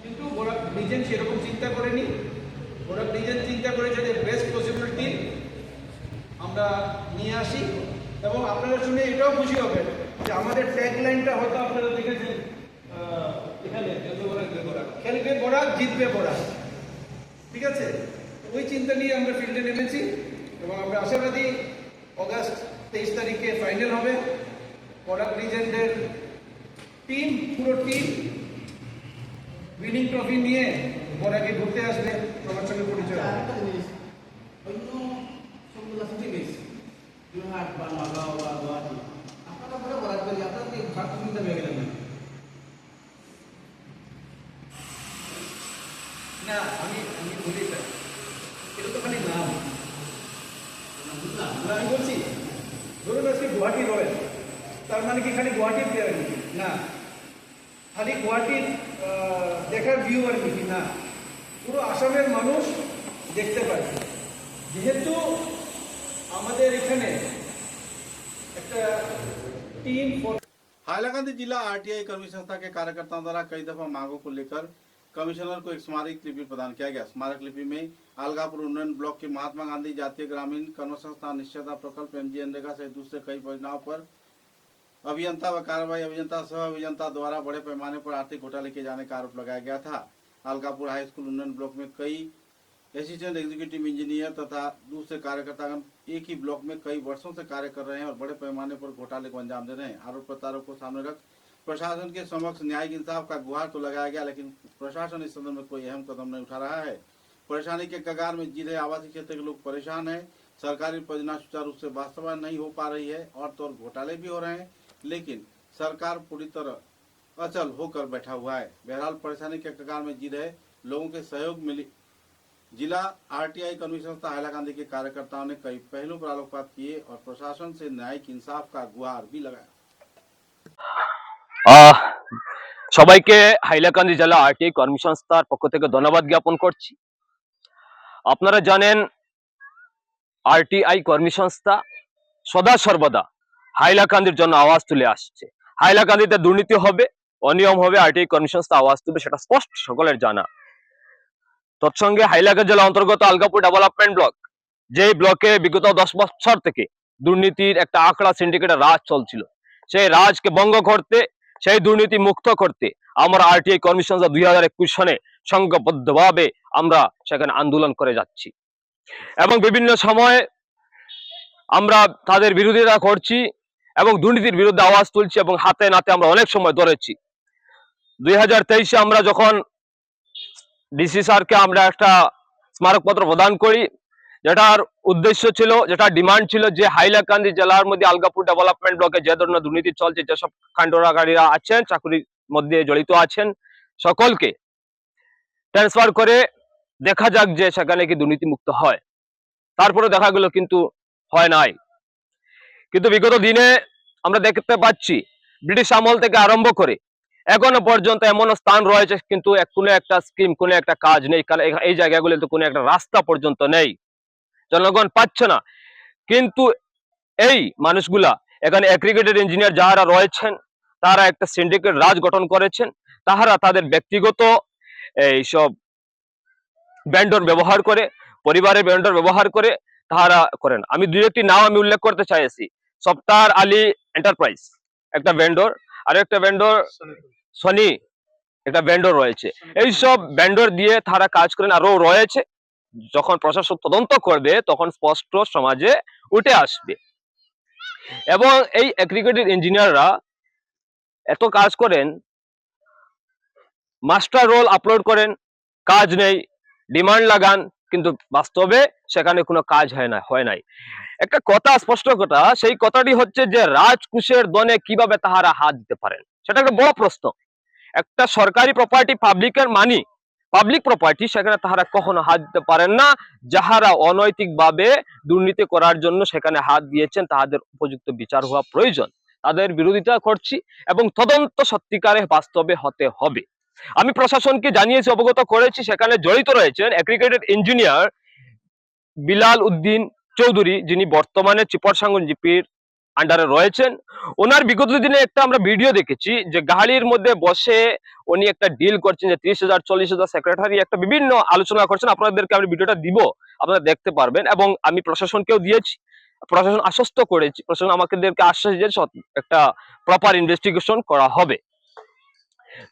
কিন্তু ওরা ডিজাইন সেরকম চিন্তা করেনি। ওরা ডিজাইন চিন্তা করেছে যে বেস্ট পসিবিলিটি আমরা নিয়ে আসি। এবং আপনারা শুনে এটাও খুশি হবেন যে আমাদের ট্যাগ লাইনটা হয়তো আপনারা দেখেছেন এখানে, খেলবে বড়া জিতবে বড়া, ঠিক আছে? ওই চিন্তা নিয়ে আমরা ফিল্ডে নেমেছি এবং আমরা আশাবাদী অগাস্ট 23 তারিখে ফাইনাল হবে। প্রোডাক্ট লিজেন্ডের টিম, পুরো টিম উইনিং ট্রফি নিয়ে বড়াকে ঘুরতে আসবে, সবার সঙ্গে পরিচয় হবে। না আমি বলি স্যার, এটা তো খালি নাম। আমি বলছি ধরুন আজকে গুয়াহাটি রয়েল, তার মানে কি খালি গুয়াহাটির প্লেয়ার নাকি? না। খালি গুয়াহাটির দেখার ভিউ আর কি না, পুরো আসামের মানুষ দেখতে পায়। যেহেতু আমাদের এখানে একটা टीम।
हाइलाकांदी जिला आरटीआई कर्मी संस्था के कार्यकर्ताओं द्वारा कई दफा मांगों को लेकर कमिश्नर को एक स्मारक लिपि प्रदान किया गया। स्मारक लिपि में अलगापुर उन्नयन ब्लॉक के महात्मा गांधी जातीय ग्रामीण कर्म संस्था निश्चयता प्रकल्प एमजीएनरेगा सहित दूसरे कई परियोजनाओं पर अभियंता व कार्रवाई अभियंता सह अभियंता द्वारा बड़े पैमाने पर आर्थिक घोटाले किए जाने का आरोप लगाया गया था। अलगापुर हाई स्कूल उन्नयन ब्लॉक में कई असिस्टेंट एग्जीक्यूटिव इंजीनियर तथा दूसरे कार्यकर्तागण एक ही ब्लॉक में कई वर्षों से कार्य कर रहे हैं और बड़े पैमाने पर घोटाले को अंजाम दे रहे हैं। आरोप प्रत्यारोप को सामने रख प्रशासन के समक्ष न्यायिक इंसाफ का गुहार तो लगाया गया, लेकिन प्रशासन इस संदर्भ में कोई अहम कदम नहीं उठा रहा है। परेशानी के कगार में जी रहे आवासीय क्षेत्र के लोग परेशान हैं। सरकारी परियोजना सुचारू रूप से वास्तवायन नहीं हो पा रही है और तो घोटाले भी हो रहे हैं, लेकिन सरकार पूरी तरह अचल होकर बैठा हुआ है। बहरहाल परेशानी के कगार में जी रहे लोगों के सहयोग मिली जिला आरटीआई कर्मी संस्था हाइलाकांदी के कार्यकर्ताओं ने कई पहलुओं पर आलोकपात किए और प्रशासन से न्यायिक इंसाफ का गुहार भी लगाया।
সবাইকে হাইলাকান্দি জেলা আরটিআই কর্মী সংস্থার পক্ষ থেকে ধন্যবাদ জ্ঞাপন করছি। আপনারা জানেন আরটিআই কর্মী সংস্থা সদা সর্বদা হাইলাকান্দির জন্য আওয়াজ তুলে আসছে। হাইলাকান্দিতে দুর্নীতি হবে, অনিয়ম হবে, আরটিআই কর্মী সংস্থা আওয়াজ তুলবে, সেটা স্পষ্ট সকলের জানা। তৎসঙ্গে হাইলাকান্দি জেলা অন্তর্গত আলগাপুর ডেভেলপমেন্ট ব্লক, যে ব্লকে বিগত 10 বছর থেকে দুর্নীতির একটা আখড়া সিন্ডিকেটের রাজ চলছিল, সেই রাজকে ভঙ্গ করতে, সেই দুর্নীতি মুক্ত করতে আমরা আরটিআই কর্মী সংস্থা 2021 সনে সংঘবদ্ধভাবে আমরা সেখানে আন্দোলন করে যাচ্ছি এবং বিভিন্ন সময়ে আমরা তাদের বিরোধিতা করছি এবং দুর্নীতির বিরুদ্ধে আওয়াজ তুলছি এবং হাতে নাতে আমরা অনেক সময় ধরেছি। 2023-এ আমরা যখন ডিসি স্যারকে আমরা একটা স্মারকপত্র প্রদান করি, যেটার উদ্দেশ্য ছিল, যেটা ডিমান্ড ছিল যে হাইলাকান্দি জেলার মধ্যে আলগাপুর ডেভেলপমেন্ট ব্লকে যে ধরনের দুর্নীতি চলছে, যেসব কাণ্ডকারীরা আছেন, চাকরির মধ্যে জড়িত আছেন, সকলকে ট্রান্সফার করে দেখা যাক যে সেখানে কি দুর্নীতি মুক্ত হয়। তারপরে দেখা গেল কিন্তু হয় নাই। কিন্তু বিগত দিনে আমরা দেখতে পাচ্ছি ব্রিটিশ আমল থেকে আরম্ভ করে এখনো পর্যন্ত এমন স্থান রয়েছে কিন্তু কোনো একটা স্কিম, কোনো একটা কাজ নেই। এই জায়গাগুলোতে কোনো একটা রাস্তা পর্যন্ত নেই, জনগণ পাচ্ছে না। কিন্তু এই মানুষগুলা এখানে এগ্রিগেটেড ইঞ্জিনিয়ার যারা রয়েছেন, তারা একটা সিন্ডিকেট রাজ গঠন করেছেন। তাহারা তাদের ব্যক্তিগত এইসব ভেন্ডর ব্যবহার করে, পরিবারের ভেন্ডর ব্যবহার করে তাহারা করেন। আমি দুই একটি নাম আমি উল্লেখ করতে চাইছি। সফতার আলী এন্টারপ্রাইজ একটা ভেন্ডর, আর একটা ভেন্ডর সনি একটা ভেন্ডর রয়েছে। এইসব ভেন্ডর দিয়ে তারা কাজ করেন, আরো রয়েছে। যখন প্রশাসন তদন্ত করবে তখন স্পষ্ট সমাজে উঠে আসবে। এবং এই এগ্রিগেটেড ইঞ্জিনিয়াররা এত কাজ করেন, মাস্টার রোল আপলোড করেন, কাজ নেই, ডিমান্ড লাগান, কিন্তু বাস্তবে সেখানে কোনো কাজ হয় নাই। একটা কথা, স্পষ্ট কথা, সেই কথাটি হচ্ছে যে রাজকুশের দনে কিভাবে তাহারা হাত দিতে পারেন, সেটা একটা বড় প্রশ্ন। একটা সরকারি প্রপার্টি, পাবলিকের মানি, পাবলিক প্রপার্টি, সেখানে তাহারা কখনো হাত দিতে পারেন না। যাহারা অনৈতিকভাবে দুর্নীতি করার জন্য সেখানে হাত দিয়েছেন, তাদের উপযুক্ত বিচার হওয়া প্রয়োজন। তাদের বিরোধিতা করছি এবং তদন্ত সত্যিকারে বাস্তবে হতে হবে। আমি প্রশাসনকে জানিয়েছি, অবগত করেছি, সেখানে জড়িত রয়েছেন এগ্রিগেটেড ইঞ্জিনিয়ার বিলাল উদ্দিন চৌধুরী, যিনি বর্তমানে চিপরসাঙ্গন জিপির আন্ডারে রয়েছেন। ওনার বিগত দিনে একটা আমরা ভিডিও দেখেছি যে গাড়ির মধ্যে বসে উনি একটা ডিল করছেন যে 30,000 40,000 সেক্রেটারি একটা বিভিন্ন আলোচনা করছেন। আপনাদেরকে আমি ভিডিওটা দিব, আপনারা দেখতে পারবেন। এবং আমি প্রশাসনকেও দিয়েছি, প্রশাসন আশ্বস্ত করেছি, প্রশাসন আমাদেরকে আশ্বাস দিয়েছে একটা প্রপার ইনভেস্টিগেশন করা হবে।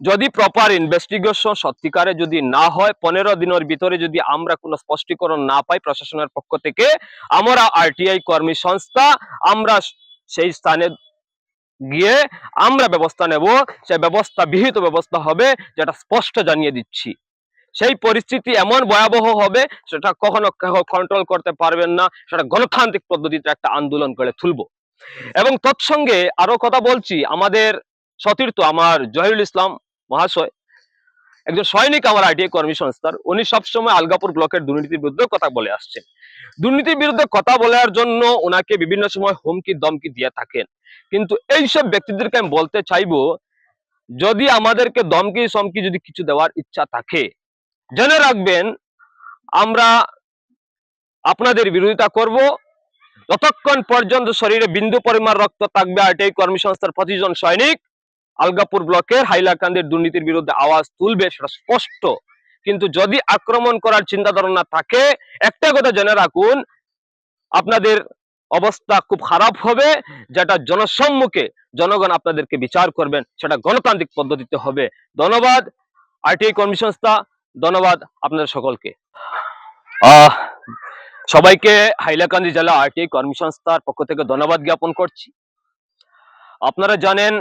যদি প্রপার ইনভেস্টিগেশন সত্যিকারে যদি না হয়, 15 দিনের ভিতরে যদি আমরা কোনো স্পষ্টীকরণ না পাই প্রশাসনের পক্ষ থেকে, আমরা আরটিআই কর্মী সংস্থা আমরা সেই স্থানে গিয়ে আমরা ব্যবস্থা নেব। সেই ব্যবস্থা বিহিত ব্যবস্থা হবে, যেটা স্পষ্ট জানিয়ে দিচ্ছি। সেই পরিস্থিতি এমন ভয়াবহ হবে সেটা কখনো কন্ট্রোল করতে পারবেন না, সেটা গণতান্ত্রিক পদ্ধতিতে একটা আন্দোলন করে তুলব। এবং তৎসঙ্গে আরো কথা বলছি, আমাদের সতীর্থ আমার জহিরুল ইসলাম মহাশয় একজন সৈনিক আমার আরটিআই কর্মী সংস্থার, উনি সবসময় আলগাপুর ব্লকের দুর্নীতির বিরুদ্ধে কথা বলে আসছেন। দুর্নীতির বিরুদ্ধে কথা বলার জন্য ওনাকে বিভিন্ন সময় হুমকি দমকি দিয়ে থাকেন। কিন্তু এইসব ব্যক্তিদেরকে আমি বলতে চাইবো, যদি আমাদেরকে দমকি সমকি যদি কিছু দেওয়ার ইচ্ছা থাকে, জেনে রাখবেন আমরা আপনাদের বিরোধিতা করব। যতক্ষণ পর্যন্ত শরীরে বিন্দু পরিমাণ রক্ত থাকবে, আরটিআই কর্মী সংস্থার প্রতিজন সৈনিক আলগাপুর ব্লকের হাইলাকান্দির দুর্নীতির বিরুদ্ধে আওয়াজ তুলবে, সেটা স্পষ্ট। কিন্তু যদি আক্রমণ করার চিন্তা ধারণা থাকে, একটা কথা জেনে রাখুন, আপনাদের অবস্থা খুব খারাপ হবে, যেটা জনসম্মুখে জনগণ আপনাদেরকে বিচার করবেন, সেটা গণতান্ত্রিক পদ্ধতিতে হবে। ধন্যবাদ আরটিআই কর্মী সংস্থা, ধন্যবাদ আপনাদের সকলকে। সবাইকে হাইলাকান্দি জেলা আরটিআই কর্মী সংস্থার পক্ষ থেকে ধন্যবাদ জ্ঞাপন করছি। আপনারা জানেন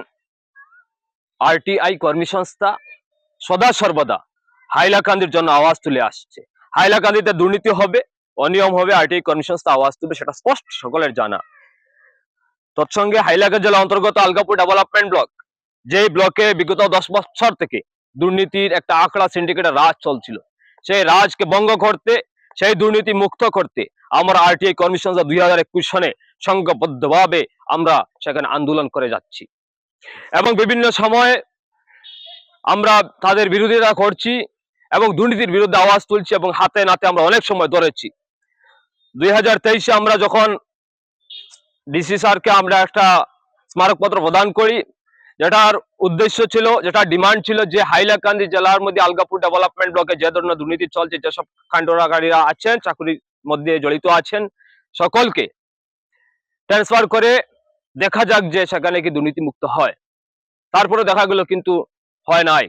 আরটিআই কর্মী সংস্থা সদা সর্বদা হাইলাকান্দির জন্য আওয়াজ তুলে আসছে। হাইলাকান্দিতে দুর্নীতি হবে, অনিয়ম হবে, আরটিআই কর্মী সংস্থা আওয়াজ তুলবে, সেটা স্পষ্ট সকলের জানা। তৎসঙ্গে হাইলাকান্দি জেলা অন্তর্গত আলগাপুর ডেভেলপমেন্ট ব্লক, যে ব্লকে বিগত 10 বছর থেকে দুর্নীতির একটা আখড়া সিন্ডিকেটের রাজ চলছিল, সেই রাজকে ভঙ্গ করতে, সেই দুর্নীতি মুক্ত করতে আমরা আরটিআই কর্মী সংস্থা 2021 সনে সংঘবদ্ধভাবে আমরা সেখানে আন্দোলন করে যাচ্ছি এবং বিভিন্ন সময়ে আমরা তাদের বিরোধিতা করছি এবং দুর্নীতির বিরুদ্ধে আওয়াজ তুলছি এবং হাতে নাতে আমরা অনেক সময় ধরেছি। 2023-এ আমরা যখন ডিসি স্যারকে আমরা একটা স্মারকপত্র প্রদান করি, যেটার উদ্দেশ্য ছিল, যেটা ডিমান্ড ছিল যে হাইলাকান্দি জেলার মধ্যে আলগাপুর ডেভেলপমেন্ট ব্লকে যে ধরনের দুর্নীতি চলছে, যেসব কাণ্ডরাগারীরা আছেন, চাকরির মধ্যে জড়িত আছেন, সকলকে ট্রান্সফার করে দেখা যাক যে সেখানে কি দুর্নীতি মুক্ত হয়। তারপরে দেখা গেল কিন্তু হয় নাই।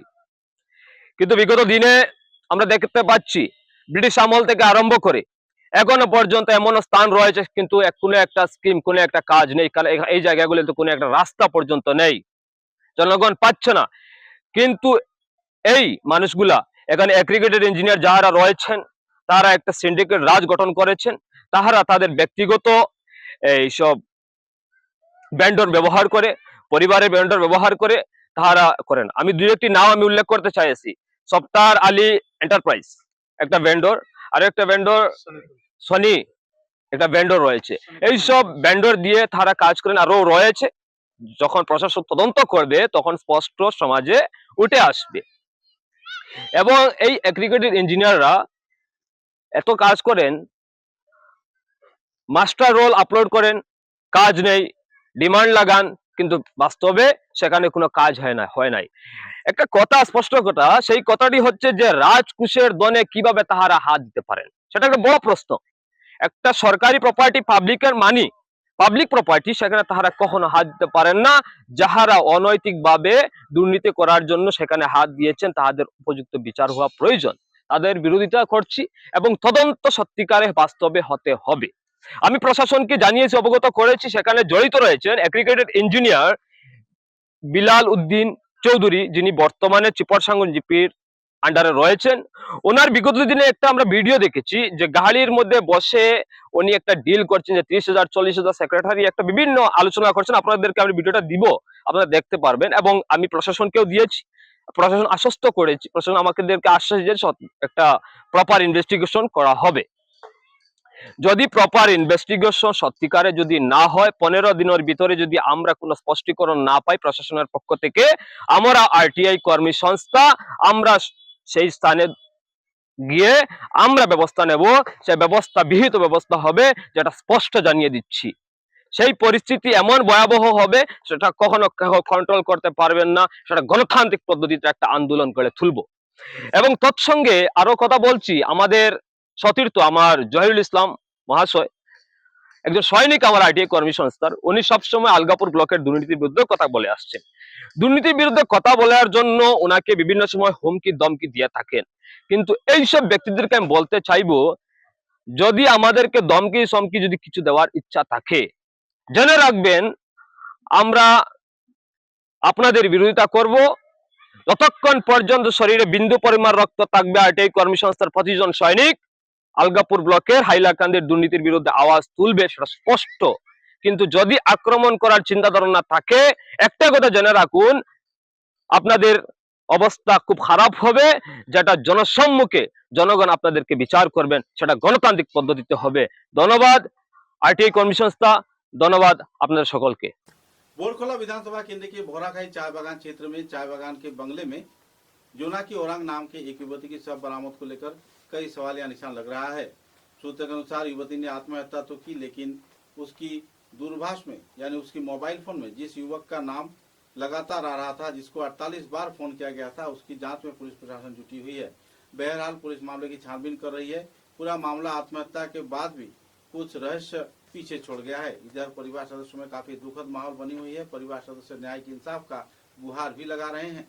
কিন্তু বিগত দিনে আমরা দেখতে পাচ্ছি ব্রিটিশ আমল থেকে আরম্ভ করে এখনো পর্যন্ত এমন স্থান রয়েছে কিন্তু কোনো একটা স্কিম, কোনো একটা কাজ নেই। কারণ এই জায়গাগুলোতে কোনো একটা রাস্তা পর্যন্ত নেই, জনগণ পাচ্ছে না। কিন্তু এই মানুষগুলা এখানে এগ্রিগেটেড ইঞ্জিনিয়ার যারা রয়েছেন, তারা একটা সিন্ডিকেট রাজ গঠন করেছেন। তাহারা তাদের ব্যক্তিগত এইসব ভেন্ডর ব্যবহার করে, পরিবারের ভেন্ডর ব্যবহার করে তাহারা করেন। আমি দুই একটি নাম আমি উল্লেখ করতে চাইছি। সফতার আলী এন্টারপ্রাইজ একটা ভেন্ডর, আর একটা ভেন্ডর সনি একটা ভেন্ডর রয়েছে। এইসব ভেন্ডর দিয়ে তারা কাজ করেন, আরো রয়েছে। যখন প্রশাসন তদন্ত করবে তখন স্পষ্ট সমাজে উঠে আসবে। এবং এই এগ্রিগেটেড ইঞ্জিনিয়াররা এত কাজ করেন, মাস্টার রোল আপলোড করেন, কাজ নেই, ডিমান্ড লাগান, কিন্তু বাস্তবে সেখানে কোনো কাজ হয় নাই। একটা কথা, স্পষ্ট কথা, সেই কথাটি হচ্ছে যে রাজকুশের দনে কিভাবে তাহারা হাত দিতে পারেন, সেটা একটা বড় প্রশ্ন। একটা সরকারি প্রপার্টি, পাবলিকের মানি, পাবলিক প্রপার্টি, সেখানে তাহারা কখনো হাত দিতে পারেন না। যাহারা অনৈতিকভাবে দুর্নীতি করার জন্য সেখানে হাত দিয়েছেন, তাদের উপযুক্ত বিচার হওয়া প্রয়োজন। তাদের বিরোধিতা করছি এবং তদন্ত সত্যিকারে বাস্তবে হতে হবে। আমি প্রশাসনকে জানিয়েছি, অবগত করেছি, সেখানে জড়িত রয়েছেন এগ্রিগেটেড ইঞ্জিনিয়ার বিলাল উদ্দিন চৌধুরী, যিনি বর্তমানে চিপরসাঙ্গন জিপির আন্ডারে রয়েছেন। ওনার বিগত দিনে একটা আমরা ভিডিও দেখেছি যে গাড়ির মধ্যে বসে উনি একটা ডিল করছেন যে 30,000 40,000 সেক্রেটারি একটা বিভিন্ন আলোচনা করছেন। আপনাদেরকে আমি ভিডিওটা দিব, আপনারা দেখতে পারবেন। এবং আমি প্রশাসনকেও দিয়েছি, প্রশাসন আশ্বস্ত করেছি, প্রশাসন আমাদেরকে আশ্বাস দিয়েছে একটা প্রপার ইনভেস্টিগেশন করা হবে। যদি প্রপার ইনভেস্টিগেশন সত্যিকারে যদি না হয় 15 দিনের ভিতরে যদি আমরা কোনো স্পষ্টীকরণ না পাই প্রশাসনের পক্ষ থেকে, আমরা আরটিআই কর্মী সংস্থা আমরা সেই স্থানে গিয়ে আমরা ব্যবস্থা নেব। সেই ব্যবস্থা বিহিত ব্যবস্থা হবে, যেটা স্পষ্ট জানিয়ে দিচ্ছি। সেই পরিস্থিতি এমন ভয়াবহ হবে সেটা কখনো কন্ট্রোল করতে পারবেন না, সেটা গণতান্ত্রিক পদ্ধতিতে একটা আন্দোলন করে তুলব। এবং তৎসঙ্গে আরো কথা বলছি, আমাদের সতীর্থ আমার জহিরুল ইসলাম মহাশয় একজন সৈনিক আমার আরটিআই কর্মী সংস্থার, উনি সবসময় আলগাপুর ব্লকের দুর্নীতির বিরুদ্ধে কথা বলে আসছেন। দুর্নীতির বিরুদ্ধে কথা বলার জন্য ওনাকে বিভিন্ন সময় হুমকি দমকি দিয়ে থাকেন। কিন্তু এইসব ব্যক্তিদেরকে আমি বলতে চাইবো, যদি আমাদেরকে দমকি সমকি যদি কিছু দেওয়ার ইচ্ছা থাকে, জেনে রাখবেন আমরা আপনাদের বিরোধিতা করব। যতক্ষণ পর্যন্ত শরীরে বিন্দু পরিমাণ রক্ত থাকবে আরটিআই কর্মী সংস্থার 25 জন সৈনিক আলগাপুর ব্লকের হাইলাকান্দির দুর্নীতির বিরুদ্ধে আওয়াজ তুলবে, সেটা স্পষ্ট। কিন্তু যদি আক্রমণ করার চিন্তা ধারণা থাকে, একটা কথা জেনে রাখুন, আপনাদের অবস্থা খুব খারাপ হবে, যেটা জনসম্মুখে জনগণ আপনাদেরকে বিচার করবেন, সেটা গণতান্ত্রিক পদ্ধতিতে হবে। ধন্যবাদ আরটিআই কর্মী সংস্থা, ধন্যবাদ আপনাদের সকলকে।
बोरखोला विधानसभा केंद्र के भोराखाई चाय बागान क्षेत्र में चाय बागान के बंगले में जोनाकी ओरांग नाम के एक युवती की शव बरामद को लेकर कई सवाल या निशान लग रहा है। सूत्र के अनुसार युवती ने आत्महत्या तो की, लेकिन उसकी दूरभाष में यानी उसकी मोबाइल फोन में जिस युवक का नाम लगातार आ रहा था, जिसको 48 बार फोन किया गया था, उसकी जांच में पुलिस प्रशासन जुटी हुई है। बहरहाल पुलिस मामले की छानबीन कर रही है। पूरा मामला आत्महत्या के बाद भी कुछ रहस्य पीछे छोड़ गया है। इधर परिवार सदस्यों में काफी दुखद माहौल बनी हुई है। परिवार सदस्य न्यायिक इंसाफ का गुहार भी लगा रहे हैं।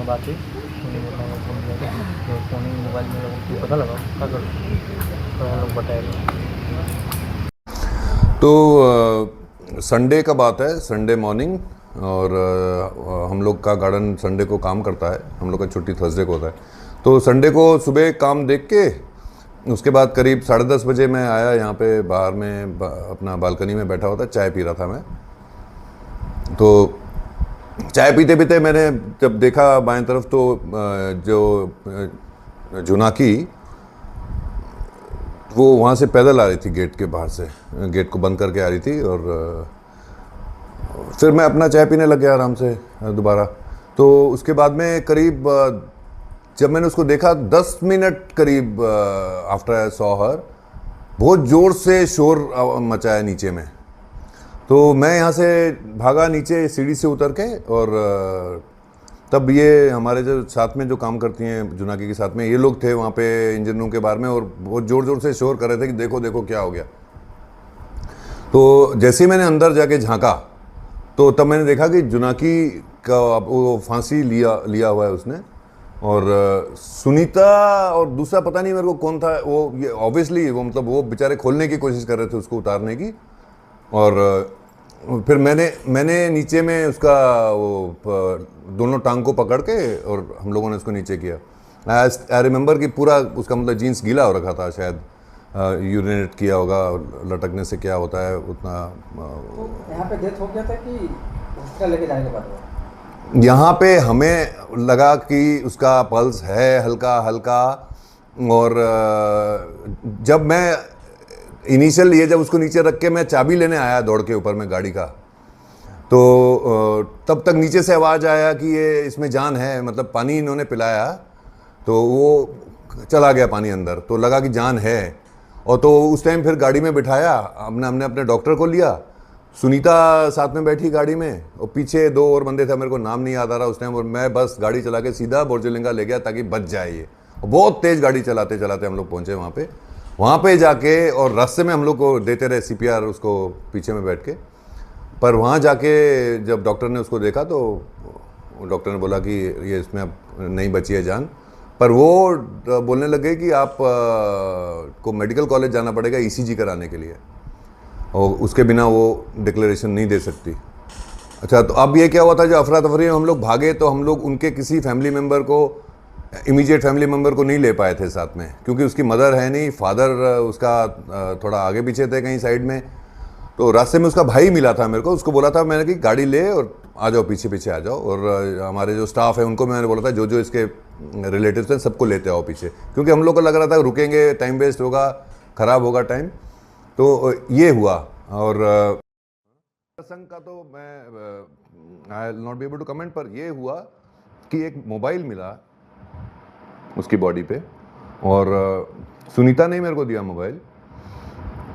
बाकी मोबाइल में पता लगा क्या करो लोग बताएगा।
तो संडे का बात है, संडे मॉर्निंग, और हम लोग का गार्डन संडे को काम करता है, हम लोग का छुट्टी थर्सडे को होता है। तो संडे को सुबह काम देख के उसके बाद करीब 10:30 बजे मैं आया यहाँ पे, बाहर में अपना बालकनी में बैठा हुआ था, चाय पी रहा था मैं। तो चाय पीते पीते मैंने जब देखा बाएं तरफ, तो जो जुनाकी वो वहाँ से पैदल आ रही थी, गेट के बाहर से, गेट को बंद करके आ रही थी। और फिर मैं अपना चाय पीने लग गया आराम से दोबारा। तो उसके बाद में करीब जब मैंने उसको देखा 10 मिनट करीब आफ्टर आई सॉ हर, बहुत ज़ोर से शोर मचाया नीचे में। तो मैं यहाँ से भागा नीचे सीढ़ी से उतर के, और तब ये हमारे जो साथ में जो काम करती हैं जुनाकी के साथ में, ये लोग थे वहाँ पे इंजन रूम के बाहर में, और बहुत ज़ोर ज़ोर से शोर कर रहे थे कि देखो देखो क्या हो गया। तो जैसे ही मैंने अंदर जाके झांका, तो तब मैंने देखा कि जुनाकी का वो फांसी लिया हुआ है उसने, और सुनीता और दूसरा पता नहीं मेरे को कौन था, वो ये ऑब्वियसली वो मतलब वो बेचारे खोलने की कोशिश कर रहे थे उसको उतारने की। और फिर मैंने नीचे में उसका वो दोनों टांग को पकड़ के, और हम लोगों ने उसको नीचे किया। आई रिमेंबर कि पूरा उसका मतलब जीन्स गीला हो रखा था, शायद यूरिनेट किया होगा, लटकने से क्या होता है उतना।
यहाँ पे डेथ हो गया था कि उसका लेके जाने के बाद?
यहाँ पे हमें लगा कि उसका पल्स है हल्का हल्का, और जब मैं इनिशियल ये जब उसको नीचे रख के मैं चाबी लेने आया दौड़ के ऊपर में गाड़ी का, तो तब तक नीचे से आवाज़ आया कि ये इसमें जान है, मतलब पानी इन्होंने पिलाया, तो वो चला गया पानी अंदर, तो लगा कि जान है। और तो उस टाइम फिर गाड़ी में बिठाया, हमने अपने डॉक्टर को लिया, सुनीता साथ में बैठी गाड़ी में, और पीछे 2 और बंदे थे, मेरे को नाम नहीं याद आ रहा उस टाइम। और मैं बस गाड़ी चला के सीधा बोर्जलिंगा ले गया ताकि बच जाए ये। और बहुत तेज़ गाड़ी चलाते चलाते हम लोग पहुँचे वहाँ पे जाके, और रास्ते में हम लोग को देते रहे CPR उसको पीछे में बैठ के। पर वहाँ जाके जब डॉक्टर ने उसको देखा, तो डॉक्टर ने बोला कि ये इसमें अब नहीं बची है जान। पर वो बोलने लगे कि आप को मेडिकल कॉलेज जाना पड़ेगा ECG कराने के लिए, और उसके बिना वो डिक्लेरेशन नहीं दे सकती।
अच्छा, तो अब ये क्या हुआ था, जो अफरा तफरी में हम लोग भागे तो हम लोग उनके किसी फैमिली मेम्बर को, इमीडिएट फैमिली मेम्बर को नहीं ले पाए थे साथ में, क्योंकि उसकी मदर है नहीं, फादर उसका थोड़ा आगे पीछे थे कहीं साइड में। तो रास्ते में उसका भाई मिला था मेरे को, उसको बोला था मैंने कि गाड़ी ले और आ जाओ, पीछे पीछे आ जाओ। और हमारे जो स्टाफ है उनको मैंने बोला था जो जो इसके रिलेटिव्स हैं सबको लेते आओ पीछे, क्योंकि हम लोग को लग रहा था रुकेंगे टाइम वेस्ट होगा, ख़राब होगा टाइम। तो ये हुआ। और प्रसंग का तो मैं I will not be able to comment, पर ये हुआ कि एक मोबाइल मिला उसकी बॉडी पे, और सुनीता ने मेरे को दिया मोबाइल,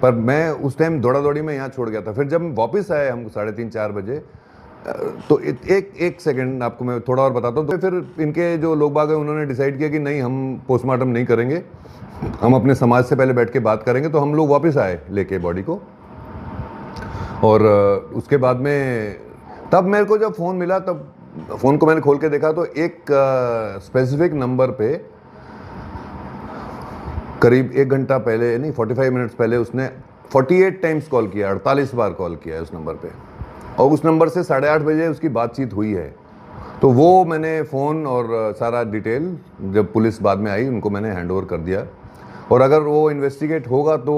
पर मैं उस टाइम दौड़ा दौड़ी में यहाँ छोड़ गया था। फिर जब वापस आए हम 3:30-4 बजे, तो एक सेकंड आपको मैं थोड़ा और बताता हूँ। तो फिर इनके जो लोग बाग हैं उन्होंने डिसाइड किया कि नहीं, हम पोस्टमार्टम नहीं करेंगे, हम अपने समाज से पहले बैठ के बात करेंगे। तो हम लोग वापस आए लेके बॉडी को, और उसके बाद में तब मेरे को जब फ़ोन मिला, तब फ़ोन को मैंने खोल के देखा तो एक स्पेसिफिक नंबर पे करीब 1 घंटा पहले, नहीं 45 मिनट्स पहले उसने 48 टाइम्स कॉल किया, 48 बार कॉल किया है उस नंबर पे, और उस नंबर से 8:30 बजे उसकी बातचीत हुई है। तो वो मैंने फ़ोन और सारा डिटेल जब पुलिस बाद में आई उनको मैंने हैंड ओवर कर दिया, और अगर वो इन्वेस्टिगेट होगा तो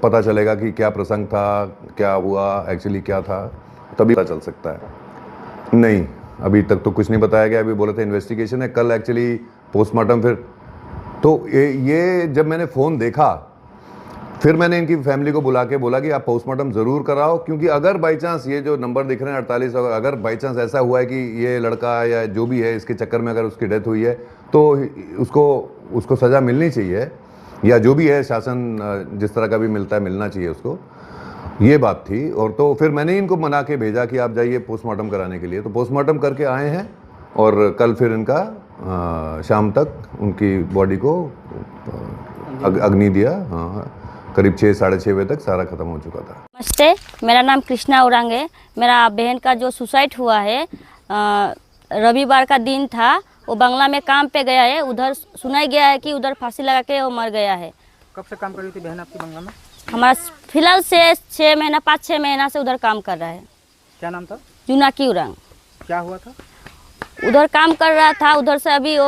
पता चलेगा कि क्या प्रसंग था, क्या हुआ, एक्चुअली क्या था, तभी पता चल सकता है। नहीं, अभी तक तो कुछ नहीं बताया गया। अभी बोले थे इन्वेस्टिगेशन है, कल एक्चुअली पोस्टमार्टम। फिर तो ये जब मैंने फ़ोन देखा, फिर मैंने इनकी फैमिली को बुला के बोला कि आप पोस्टमार्टम ज़रूर कराओ, क्योंकि अगर बाई चांस ये जो नंबर दिख रहे हैं 48, अगर बाई चांस ऐसा हुआ है कि ये लड़का या जो भी है इसके चक्कर में अगर उसकी डेथ हुई है, तो उसको सज़ा मिलनी चाहिए, या जो भी है शासन जिस तरह का भी मिलता है मिलना चाहिए उसको, ये बात थी। और तो फिर मैंने इनको मना के भेजा कि आप जाइए पोस्टमार्टम कराने के लिए। तो पोस्टमार्टम करके आए हैं, और कल फिर इनका शाम तक उनकी बॉडी को अग्नि दिया। हाँ, करीब 6-6:30 बजे तक सारा ख़त्म हो चुका था।
नमस्ते, मेरा नाम कृष्णा उरांग है। मेरा बहन का जो सुसाइड हुआ है, रविवार का दिन था, वो बंगला में काम पे गया है, उधर सुनाई गया है कि उधर फांसी लगा के वो मर गया है।
कब से काम कर रही थी बहन आपकी बंगला में?
हमारा फिलहाल से 6 महीना 5-6 महीना से उधर काम कर रहा है।
क्या नाम था?
जुनाकी उरांग।
क्या हुआ था?
उधर काम कर रहा था, उधर से अभी वो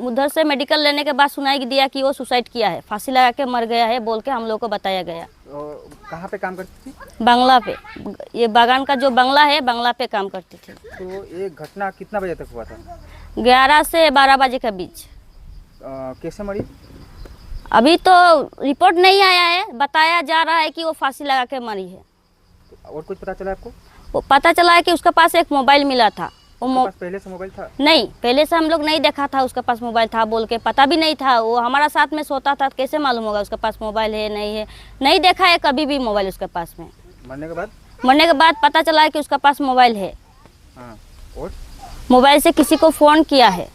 उधर से मेडिकल लेने के बाद सुनाई दिया कि वो सुसाइड किया है, फांसी लगा के मर गया है बोल के हम लोग को बताया गया।
कहाँ पे काम करती थी?
बंगला पे, ये बागान का जो बंगला है, बंगला पे काम करती थी।
तो ये घटना कितना बजे तक हुआ था?
11 से 12 बजे के बीच।
कैसे मरी?
अभी तो रिपोर्ट नहीं आया है, बताया जा रहा है कि वो फांसी लगा के मरी है।
और कुछ पता चला आपको?
वो पता चला है कि उसके पास एक मोबाइल मिला था। वो
पहले से मोबाइल था?
नहीं, पहले से हम लोग नहीं देखा था उसके पास मोबाइल था बोल के, पता भी नहीं था। वो हमारा साथ में सोता था, कैसे मालूम होगा उसके पास मोबाइल है नहीं है? नहीं देखा है कभी भी मोबाइल उसके पास में। मरने के बाद पता चला है कि उसके पास मोबाइल है।
और
मोबाइल से किसी को फ़ोन किया है।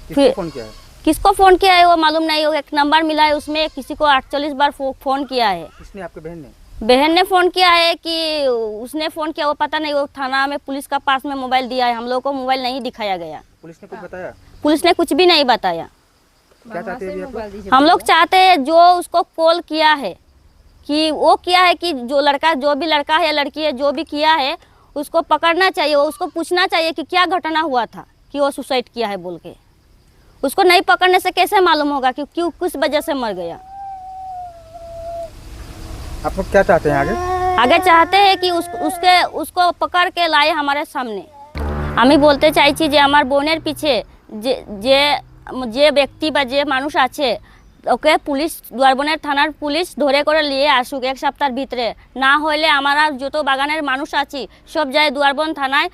किसको फ़ोन किया है?
किसको फ़ोन किया है वो मालूम नहीं, एक नंबर मिला है उसमें, किसी को 48 बार फ़ोन किया है।
किसने? आपके बहन ने?
बहन ने फ़ोन किया है कि उसने फ़ोन किया, वो पता नहीं। वो थाना में पुलिस का पास में मोबाइल दिया है, हम लोग को मोबाइल नहीं दिखाया गया।
पुलिस ने कुछ बताया?
पुलिस ने कुछ भी नहीं बताया।
क्या चाहते हैं
हम लोग चाहते हैं जो उसको कॉल किया है, कि वो किया है कि जो लड़का, जो भी लड़का है या लड़की है, जो भी किया है उसको पकड़ना चाहिए। उसको पूछना चाहिए कि क्या घटना हुआ था कि वो सुसाइड किया है बोल के। उसको नहीं पकड़ने से कैसे मालूम होगा कि क्यों, किस वजह से मर गया।
आप लोग क्या चाहते हैं आगे?
आगे चाहते हैं कि उसको पकड़ के लाए हमारे सामने। আমি বলতে চাইছি যে আমার বোনের পিছে যে ব্যক্তি বা যে মানুষ আছে ওকে পুলিশ, দুয়ারবনের থানার পুলিশ ধরে করে নিয়ে আসুক 1 সপ্তাহের ভিতরে। না হলে আমরা যত বাগানের মানুষ আছি সব যায় দুয়ারবন থানায়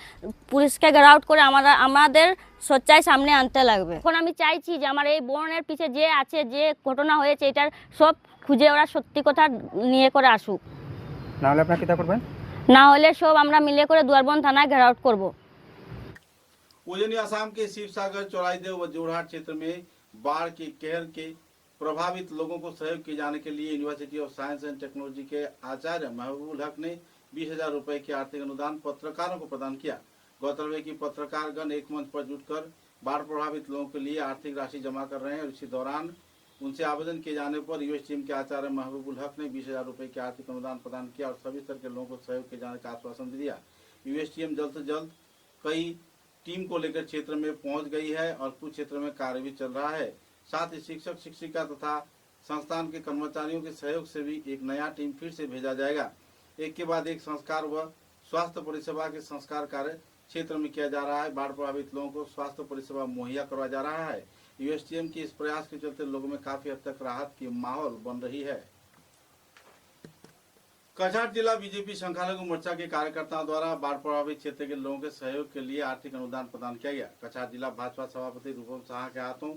পুলিশকে গ্রাউট করে আমাদের সচ্চাই সামনে আনতে লাগবে। এখন আমি চাইছি যে আমার এই বোনের পিছে যে আছে, যে ঘটনা হয়েছে, এটার সব খুঁজে ওরা সত্যি কথা নিয়ে করে আসুক।
না হলে আপনারা কি করবেন?
না হলে সব আমরা মিলে করে দুয়ারবন থানায় ঘেরাও করব।
उजनी असम के शिवसागर, चौराईदेव व जोरहाट क्षेत्र में बाढ़ के कहर के प्रभावित लोगों को सहयोग किए जाने के लिए university of science and technology के आचार्य महबूबुल हक ने 20,000 रुपए के आर्थिक अनुदान पत्रकारों को प्रदान किया। गौरतलब है कि पत्रकारगण एक मंच पर जुटकर बाढ़ प्रभावित लोगों के लिए आर्थिक राशि जमा कर रहे हैं, और इसी दौरान उनसे आवेदन किए जाने पर यूएस टीम के आचार्य महबूबुल हक ने 20,000 रुपए के आर्थिक अनुदान प्रदान किया और सभी स्तर के लोगों को सहयोग किए जाने का आश्वासन दिया। यूएसटीएम जल्द से जल्द कई टीम को लेकर क्षेत्र में पहुंच गई है और कुछ क्षेत्र में कार्य भी चल रहा है। साथ ही शिक्षक शिक्षिका तथा संस्थान के कर्मचारियों के सहयोग से भी एक नया टीम फिर से भेजा जाएगा। एक के बाद एक संस्कार व स्वास्थ्य परिसेवा के संस्कार कार्य क्षेत्र में किया जा रहा है। बाढ़ प्रभावित लोगों को स्वास्थ्य परिसेवा मुहैया करवाया जा रहा है। यूएसटीएम के इस प्रयास के चलते लोगों में काफी हद तक राहत की माहौल बन रही है। कछार जिला बीजेपी संख्यालघु मोर्चा के कार्यकर्ताओं द्वारा बाढ़ प्रभावित क्षेत्र के लोगों के सहयोग के लिए आर्थिक अनुदान प्रदान किया गया। कछार जिला भाजपा सभापति रूपम साहा के हाथों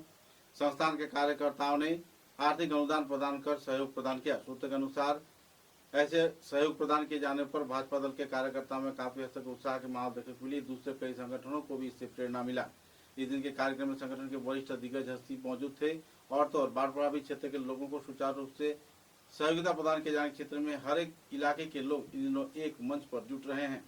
संस्थान के कार्यकर्ताओं ने आर्थिक अनुदान प्रदान कर सहयोग प्रदान किया। सूत्र के अनुसार ऐसे सहयोग प्रदान किए जाने पर भाजपा दल के कार्यकर्ताओं में काफी हद तक उत्साह की माहौल देखने को मिली। दूसरे कई संगठनों को भी इससे प्रेरणा मिला। इस दिन के कार्यक्रम में संगठन के वरिष्ठ दिग्गज हस्ती मौजूद थे और तो बाढ़ प्रभावित क्षेत्र के लोगों को सुचारू रूप से सहयोगिता प्रदान किए जाने क्षेत्र में हर एक इलाके के लोग इन दिनों एक मंच पर जुट रहे हैं।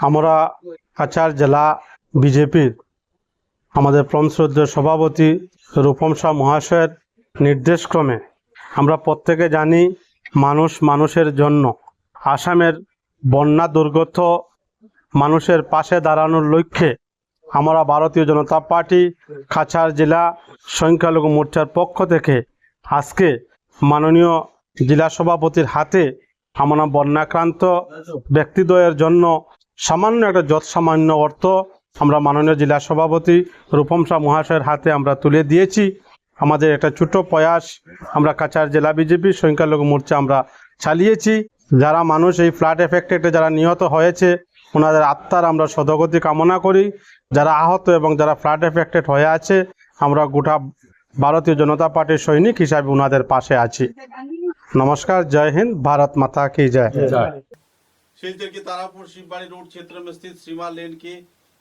আমরা কাছাড় জেলা বিজেপির আমাদের পরম শ্রদ্ধেয় সভাপতি রূপম শাহ মহাশয়ের নির্দেশক্রমে আমরা প্রত্যেকে জানি মানুষ মানুষের জন্য আসামের বন্যা দুর্গত মানুষের পাশে দাঁড়ানোর লক্ষ্যে আমরা ভারতীয় জনতা পার্টি কাছাড় জেলা সংখ্যালঘু মোর্চার পক্ষ থেকে আজকে মাননীয় জেলা সভাপতির হাতে আমরা বন্যাক্রান্ত ব্যক্তিদ্বয়ের জন্য সামান্য একটা যৎসামান্য অর্থ আমরা মাননীয় জেলা সভাপতি রূপম শাহ মহাশয়ের হাতে আমরা তুলে দিয়েছি। আমাদের একটা ছোট প্রয়াস আমরা কাছাড় জেলা বিজেপি সংখ্যালঘু মোর্চা আমরা চালিয়েছি। যারা মানুষ এই ফ্লাড এফেক্টেডে যারা নিহত হয়েছে ওনাদের আত্মার আমরা সদগতি কামনা করি। যারা আহত এবং যারা ফ্লাড এফেক্টেড হয়ে আছে আমরা গোটা ভারতীয় জনতা পার্টির সৈনিক হিসাবে ওনাদের পাশে আছি। नमस्कार, जय हिंद, भारत माता की जय।
शिलचर के तारापुर शिवबाड़ी रोड क्षेत्र में स्थित श्रीमा लेन के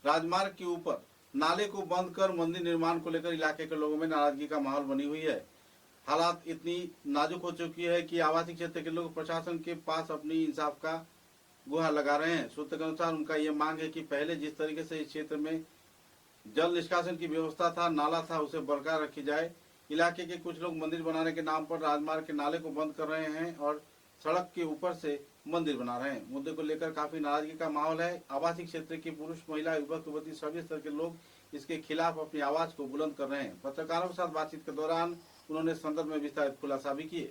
राजमार्ग के ऊपर नाले को बंद कर मंदिर निर्माण को लेकर इलाके के लोगों में नाराजगी का माहौल बनी हुई है। हालात इतनी नाजुक हो चुकी है कि आवासीय क्षेत्र के लोग प्रशासन के पास अपनी इंसाफ का गुहार लगा रहे हैं। सूत्र के अनुसार उनका ये मांग है कि पहले जिस तरीके से इस क्षेत्र में जल निष्कासन की व्यवस्था था, नाला था, उसे बरकरार रखी जाए। इलाके के कुछ लोग मंदिर बनाने के नाम पर राजमार्ग के नाले को बंद कर रहे हैं और सड़क के ऊपर से मंदिर बना रहे हैं। मुद्दे को लेकर काफी नाराजगी का माहौल है। आवासीय क्षेत्र के पुरुष, महिला, युवक, युवती सभी स्तर के लोग इसके खिलाफ अपनी आवाज को बुलंद कर रहे हैं। पत्रकारों के साथ बातचीत के दौरान उन्होंने संदर्भ में विस्तारित खुलासा भी किए।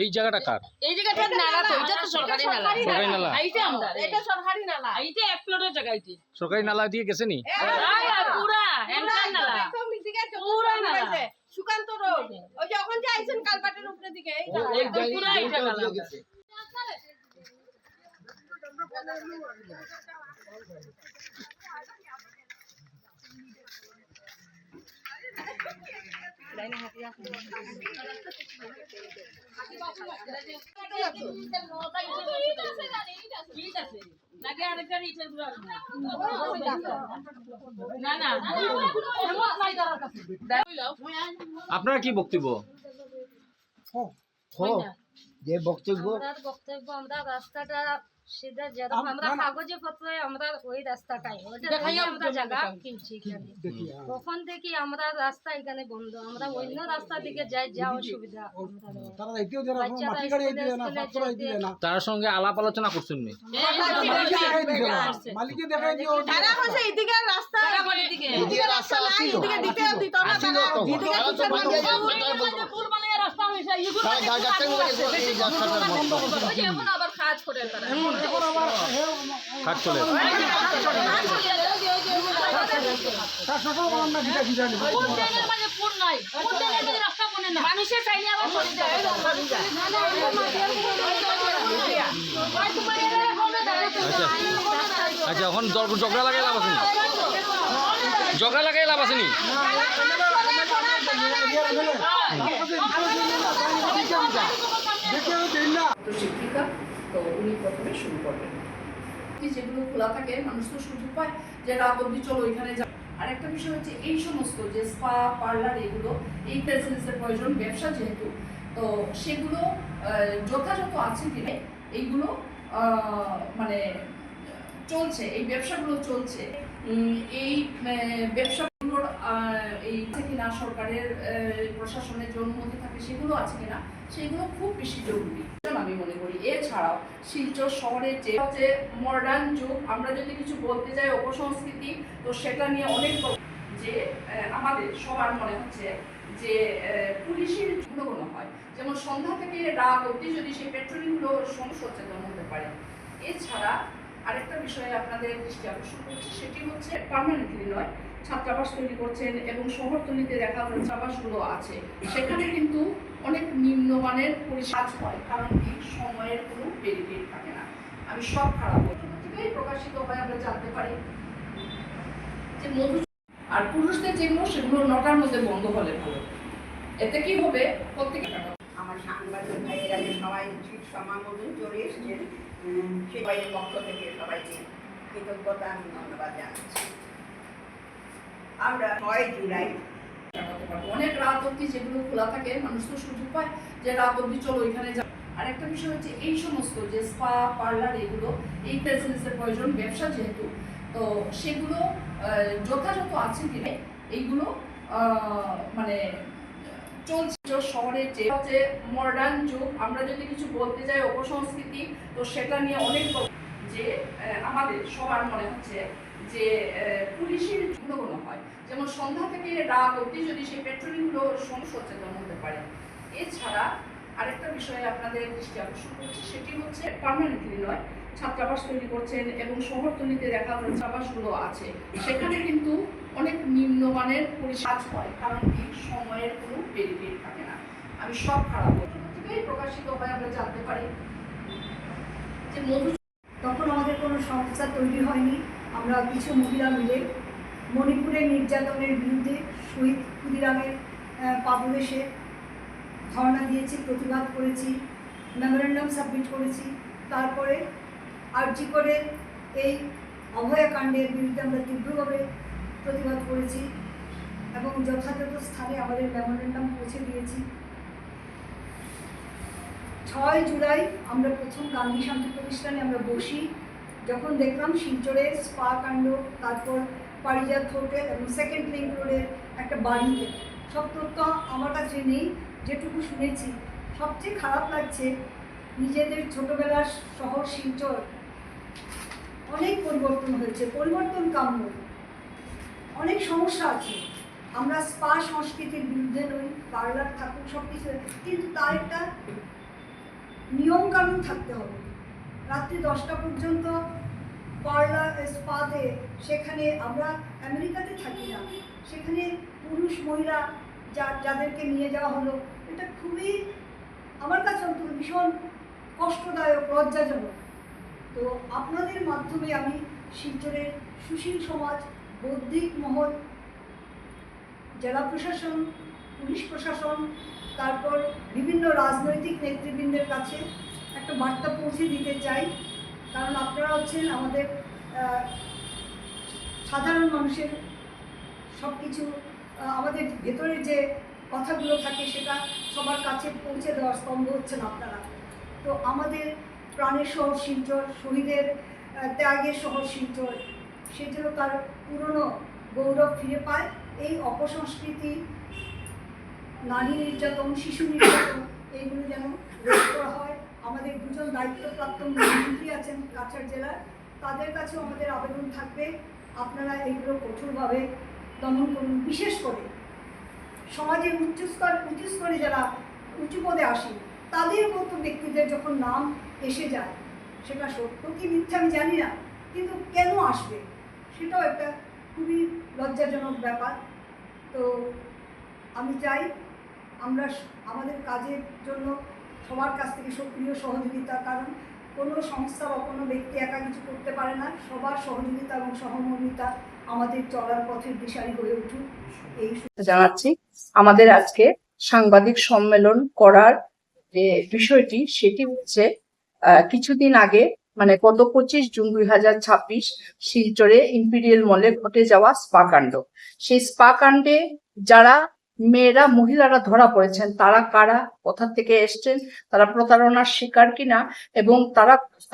এই জায়গাটা কার?
এই জায়গাটা নালা তো, এটা তো সরকারি নালা।
সরকারি নালা?
এইটা আমরা, এটা সরকারি নালা। এইটা এক ফ্লোরের জায়গা এইটা।
সরকারি নালা দিয়ে গেছে নি?
পুরা এন্টার নালা। পুরা নালা। সুকান্ত রোড। ওই যে ওখান যে আইছেন কালপাটের উপরে দিকে এই নালা। পুরা এইটা নালা। লাইনে হাতিয়া আছে।
আপনার কি বক্তব্য?
যে বক্তব্য
আমরা রাস্তাটা সিধা যেরকম আমরা কাগজে পত্রে আমরা ওই রাস্তাটাই আমরা জায়গা কিনছি এখানে। তখন থেকে আমরা রাস্তা এখানে বন্ধ, আমরা অন্য রাস্তা দিকে যাই, যা অসুবিধা।
তার সঙ্গে আলাপ আলোচনা করছেন নি?
মালিকে দেখাই দিও
তারা হচ্ছে এইদিকে রাস্তা, এইদিকে রাস্তা নাই, এইদিকে দিতে দিত না তারা। এইদিকে কিছু পুল বানিয়ে রাস্তা হইছে, এগুলো এখন আবার কাজ করে তারা।
কাজ চলে।
মানুষের চাইলে আবার
আচ্ছা, এখন ঝগড়া লাগে লাভ আছে?
জগা লাগাই লাভ আছে নি
শিক্ষিকা, তো উনি প্রথমে শুরু করবেন। যেগুলো খোলা থাকে মানুষ তো সুযোগ পায় যে রাত অবধি চলো ওইখানে যা। আর একটা বিষয় হচ্ছে এই সমস্ত যে স্পা পার্লার এগুলো এই প্রেজেন্সের প্রয়োজন ব্যবসা যেহেতু, তো সেগুলো যথাযথ আছে কিনা এইগুলো মানে চলছে, এই ব্যবসাগুলো চলছে, এই ব্যবসাগুলোর এই কিনা সরকারের প্রশাসনের যে অনুমতি থাকে সেগুলো আছে কিনা সেগুলো খুব বেশি জরুরি আমি মনে করি। এছাড়াও শিলচর শহরের যে মডার্ন যুগ, আমরা যদি কিছু বলতে যাই অপসংস্কৃতি, তো সেটা নিয়ে অনেক যে আমাদের সবার মনে হচ্ছে যে পুলিশের গুণগণ হয়, যেমন সন্ধ্যা থেকে রাত অবধি যদি সেই পেট্রোলিংগুলো সচেতন হতে পারে। এছাড়া আরেকটা বিষয়ে আপনাদের দৃষ্টি আকর্ষণ করছি, সেটি হচ্ছে পার্মানেন্টলি নয়, ছাত্রাবাস তৈরি করছেন এবং শহরতলিতে দেখা যাচ্ছে আবাসগুলো আছে, সেখানে কিন্তু অনেক নিম্নমানের পরিকাজ হয়, কারণ এই সময়ের কোনো বেরিফিট থাকে না। আমি সব খারাপ থেকেই প্রকাশিত হয় আমরা জানতে পারি যে মধু, আর পুরুষদের যেগুলো সেগুলো 9টার মধ্যে বন্ধ হলে ভালো। এতে কি হবে প্রত্যেকে
আমার সাংবাদিক ভাইয়েরা সবাই ঠিক সময় মতন চলে এসছেন, সবাই পক্ষ থেকে সবাইকে কৃতজ্ঞতা আমি ধন্যবাদ জানাচ্ছি। আমরা 6 জুলাই
অনেক রাত অবধি যেগুলো খোলা থাকে মানুষ তো সুযোগ পায় যে রাত অবধি চলো ওইখানে যা। আর একটা বিষয় হচ্ছে এই সমস্ত যে স্পা পার্লার এগুলো এই প্রেজেন্সের প্রয়োজন ব্যবসা যেহেতু, তো সেগুলো যথাযথ আছে কিনা এইগুলো মানে চলছে। শহরের যে মডার্ন যুগ, আমরা যদি কিছু বলতে যাই অপসংস্কৃতি, তো সেটা নিয়ে অনেক যে আমাদের সবার মনে হচ্ছে যে পুলিশের গুণগণ হয়, যেমন সন্ধ্যা থেকে রাত অবধি যদি সেই পেট্রোলিংগুলো সচেতন হতে পারে। এছাড়া আরেকটা বিষয়ে আপনাদের দৃষ্টি আকর্ষণ করছি, সেটি হচ্ছে পার্মানেন্টলি নয়, ছাত্রাবাস তৈরি করছেন এবং শহরতলিতে দেখা যাচ্ছে আবাসগুলো আছে, সেখানে কিন্তু অনেক নিম্নমানের পরিকাজ হয়, কারণ এই সময়ের কোনো বেরিফিট থাকে না। আমি সব খারাপ থেকেই প্রকাশিত হয় আমরা জানতে পারি যে মধু,
তখন আমাদের কোনো সংস্থা তৈরি হয়নি। আমরা কিছু মহিলা মিলে মণিপুরের নির্যাতনের বিরুদ্ধে শহীদ ক্ষুদিরামের পাদদেশে ধর্ণা দিয়েছি, প্রতিবাদ করেছি, মেমোরেন্ডাম সাবমিট করেছি। তারপরে আরজি করে এই অভয়াকাণ্ডের বিরুদ্ধে আমরা তীব্রভাবে প্রতিবাদ করেছি এবং যথাযথ স্থানে আমাদের মেমোরেন্ডাম পৌঁছে দিয়েছি। 6 জুলাই আমরা প্রথম গান্ধী শান্তি প্রতিষ্ঠানে আমরা বসি, যখন দেখলাম শিলচরের স্পা কাণ্ড, তারপর পারিজাত হোটেল এবং সেকেন্ড লিঙ্ক রোডের একটা বাড়িতে, সব তথ্য আমার কাছে নেই, যেটুকু শুনেছি সবচেয়ে খারাপ লাগছে। নিজেদের ছোটোবেলার শহর শিলচর অনেক পরিবর্তন হয়েছে, পরিবর্তন কাম্য, অনেক সমস্যা আছে। আমরা স্পা সংস্কৃতির বিরুদ্ধে নই, পার্লার থাকুক সব কিছু, কিন্তু তার একটা নিয়মকানুন থাকতে হবে। রাত্রি 10টা পর্যন্ত পার্লার স্পাতে, সেখানে আমরা আমেরিকাতে থাকি না, সেখানে পুরুষ মহিলা যাদেরকে নিয়ে যাওয়া হলো, এটা খুবই আমার কাছে অন্তত ভীষণ কষ্টদায়ক, লজ্জাজনক। তো আপনাদের মাধ্যমে আমি শিলচরের সুশীল সমাজ, বৌদ্ধিক মহল, জেলা প্রশাসন, পুলিশ প্রশাসন, তারপর বিভিন্ন রাজনৈতিক নেতৃবৃন্দের কাছে একটা বার্তা পৌঁছে দিতে চাই, কারণ আপনারা হচ্ছেন আমাদের সাধারণ মানুষের সব কিছু, আমাদের ভেতরে যে কথাগুলো থাকে সেটা সবার কাছে পৌঁছে দেওয়ার স্তম্ভ হচ্ছেন আপনারা। তো আমাদের প্রাণের শহর শিলচর, শহীদের ত্যাগের শহর শিলচর, সে যেন তার পুরনো গৌরব ফিরে পায়। এই অপসংস্কৃতি, নারী নির্যাতন, শিশু নির্যাতন, এইগুলো যেন রোধ করা হয়। আমাদের 2জন দায়িত্বপ্রাপ্ত মন্ত্রী আছেন কাছাড় জেলার, তাদের কাছেও আমাদের আবেদন থাকবে, আপনারা এগুলো কঠোরভাবে দমন করুন। বিশেষ করে সমাজের উচ্চ স্তরে যারা উঁচু পদে আসেন, তাদের মতো ব্যক্তিদের যখন নাম এসে যায়, সেটা সত্য কি মিথ্যা আমি জানি না, কিন্তু কেন আসবে সেটাও একটা খুবই লজ্জাজনক ব্যাপার। তো আমি চাই আমরা আমাদের কাজের জন্য সবার কাছ থেকে সক্রিয় সহযোগিতা, কারণ কোনো সংস্থা বা কোনো ব্যক্তি একা কিছু করতে পারে না, সবার সহযোগিতা এবং সহমর্মিতা আমাদের চলার পথের দিশারি হয়ে উঠুক এই
জানাচ্ছি আমাদের আজকে সাংবাদিক সম্মেলন করার যে বিষয়টি সেটি হচ্ছে কিছুদিন আগে মানে গত 25 জুন 2026 শিলচরে ইম্পিরিয়াল মলে ঘটে যাওয়া স্পা কাণ্ড। সেই স্পা কাণ্ডে যারা মেয়েরা মহিলারা ধরা পড়েছেন তারা কারা, কোথা থেকে এসছেন, তারা প্রতারণার শিকার কিনা এবং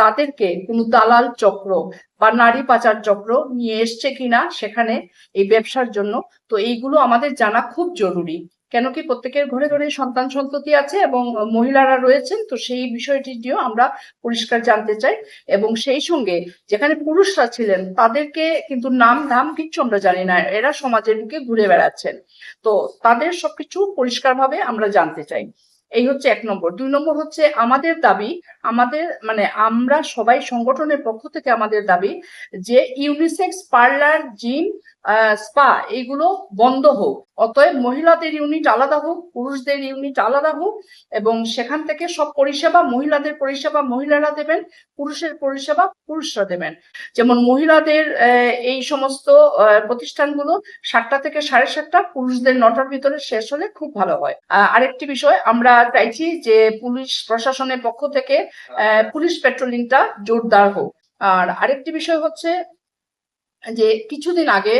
তাদেরকে কোনো দালাল চক্র বা নারী পাচার চক্র নিয়ে এসছে কিনা সেখানে এই ব্যবসার জন্য। তো এইগুলো আমাদের জানা খুব জরুরি, কেন কি প্রত্যেকের ঘরে ঘরে সন্তান সন্ততি আছে এবং মহিলারা রয়েছেন, তো সেই বিষয়টি নিয়েও আমরা পরিষ্কার জানতে চাই। এবং সেই সঙ্গে যেখানে পুরুষরা ছিলেন তাদেরকে কিন্তু নাম কিচ্ছু আমরা জানি না, এরা সমাজের বুকে ঘুরে বেড়াচ্ছেন, তো তাদের সবকিছু পরিষ্কারভাবে আমরা জানতে চাই। এই হচ্ছে 1 নম্বর। 2 নম্বর হচ্ছে আমাদের দাবি, আমরা সবাই সংগঠনের পক্ষ থেকে আমাদের দাবি যে ইউনিসেক্স পার্লার, জিম, স্পা এইগুলো বন্ধ হোক। অতএব মহিলাদের ইউনিট আলাদা হোক, পুরুষদের ইউনিট আলাদা হোক এবং সেখান থেকে সব পরিষেবা, মহিলাদের পরিষেবা মহিলারা দেবেন, পুরুষের পরিষেবা পুরুষরা দেবেন। যেমন মহিলাদের এই সমস্ত প্রতিষ্ঠানগুলো 7টা থেকে 7:30, পুরুষদের 9টার ভিতরে শেষ হলে খুব ভালো হয়। আরেকটি বিষয় আমরা চাইছি যে পুলিশ প্রশাসনের পক্ষ থেকে পুলিশ পেট্রোলিংটা জোরদার হোক। আর আরেকটি বিষয় হচ্ছে যে কিছুদিন আগে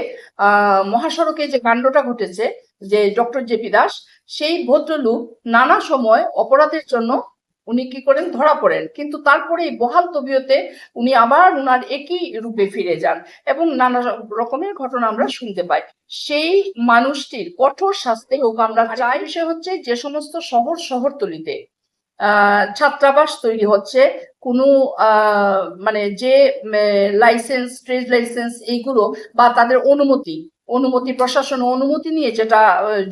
মহাসড়কে যে কাণ্ডটা ঘটেছে, যে ডক্টর জেপি দাস, সেই ভদ্রলোক নানা সময় অপরাধের জন্য উনি কি করেন, ধরা পড়েন, কিন্তু তারপরে এই বহাল তবিয়তে উনি আবার উনার একই রূপে ফিরে যান এবং নানা রকমের ঘটনা আমরা শুনতে পাই। সেই মানুষটির কঠোর শাস্তি হোক আমরা চাই। বিষয় হচ্ছে যে সমস্ত শহরতলিতে ছাত্রাবাস তৈরি হচ্ছে, কোনো মানে যে লাইসেন্স, ট্রেড লাইসেন্স এইগুলো বা তাদের অনুমতি প্রশাসন অনুমতি নিয়ে, যেটা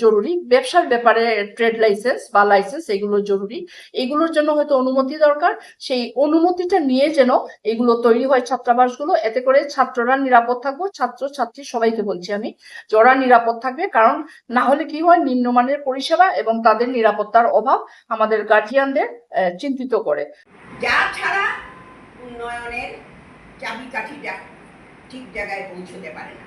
জরুরি ব্যবসার ব্যাপারে ট্রেড লাইসেন্স বা লাইসেন্স এগুলো জরুরি, এগুলোর জন্য হয়তো অনুমতি দরকার। সেই অনুমতিটা নিয়ে যেন এগুলো তৈরি হয় ছাত্রাবাসগুলো, এতে করে ছাত্ররা নিরাপদ থাকবে, ছাত্র ছাত্রী সবাইকে বলছি আমি, যারা নিরাপদ থাকবে। কারণ না হলে কি হয়, নিম্নমানের পরিষেবা এবং তাদের নিরাপত্তার অভাব আমাদের গার্জিয়ানদের চিন্তিত করে।
যা ছাড়া উন্নয়নের চাবিকাঠিটা ঠিক জায়গায় পৌঁছতে পারে না।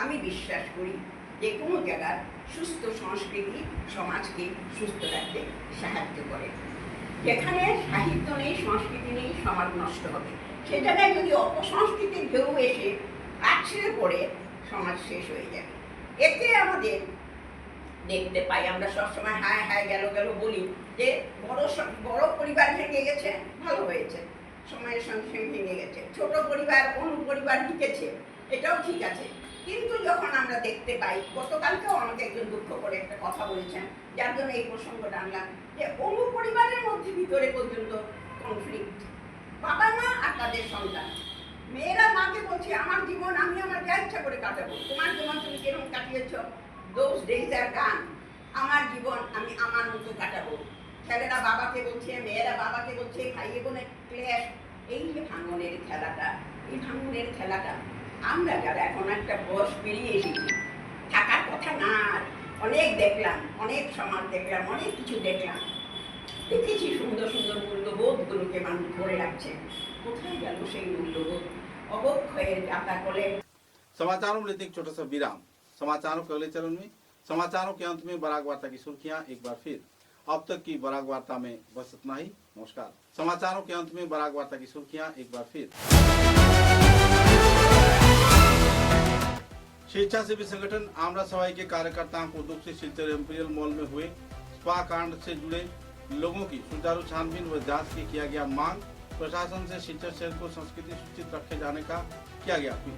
আমি বিশ্বাস করি যে কোনো জায়গার সুস্থ সংস্কৃতি সমাজকে সুস্থ রাখতে সাহায্য করে। যেখানে সাহিত্য নেই, সংস্কৃতি নেই, সমাজ নষ্ট হবে। সে জায়গায় যদি অপসংস্কৃতির ঢেউ এসে আছড়ে পড়ে, সমাজ শেষ হয়ে যাবে। এতে আমাদের দেখতে পাই, আমরা সবসময় হায় হায় গেল বলি যে বড় পরিবার ভেঙে গেছে, ভালো হয়েছে, সময়ের সঙ্গে সঙ্গে ভেঙে গেছে। ছোট পরিবার, অনুপরিবার ঢুকেছে, এটাও ঠিক আছে। কিন্তু যখন আমরা দেখতে পাই, গতকালকেও আমাকে একজন দুঃখ করে একটা কথা বলেছেন, যার জন্য এই প্রসঙ্গটা আনলাম, যে অনুপরিবারের মধ্যে ভিতরে পর্যন্ত কনফ্লিক্ট, বাবা মা আর তাদের সন্তান। মেয়েরা মাকে বলছে আমার জীবন আমি আমার যা ইচ্ছা করে কাটাবো, তোমার জীবন তুমি কিরকম কাটিয়েছ, দোজ ডেজ আর গান, আমার জীবন আমি আমার মতো কাটাবো। ছেলেরা বাবাকে বলছে, মেয়েরা বাবাকে বলছে, ভাইয়ে বোনের ক্লেশ। এই যে ভাঙনের খেলাটা, এই ভাঙনের খেলাটা আমরা যারা এখন একটা বয়স পেরিয়ে এসেছি, থাকার কথা না। অনেক দেখলাম, অনেক সমাজ দেখলাম, অনেক কিছু দেখলাম, দেখেছি সুন্দর সুন্দর মূল্যবোধগুলোকে মানুষ ধরে রাখছে। কোথায় গেল সেই মূল্যবোধ? অবক্ষয়ের যাত্রা করে।
समाचारों में लेते एक छोटा सा विराम। समाचारों के अगले चरण में, समाचारों के अंत में बराक वार्ता की सुर्खियां एक बार फिर। अब तक की बराक वार्ता में बस इतना ही। नमस्कार। समाचारों के अंत में बराक वार्ता की सुर्खियां एक बार फिर। स्वेच्छासेवी संगठन आमरा सवाई के कार्यकर्ताओं को दुख से शिलचर इंपीरियल मॉल में हुए स्पा कांड से जुड़े लोगों की सुचारू छानबीन व जांच की किया गया मांग। प्रशासन से शिलचर शहर को संस्कृति सूचित रखे जाने का किया गया appeal.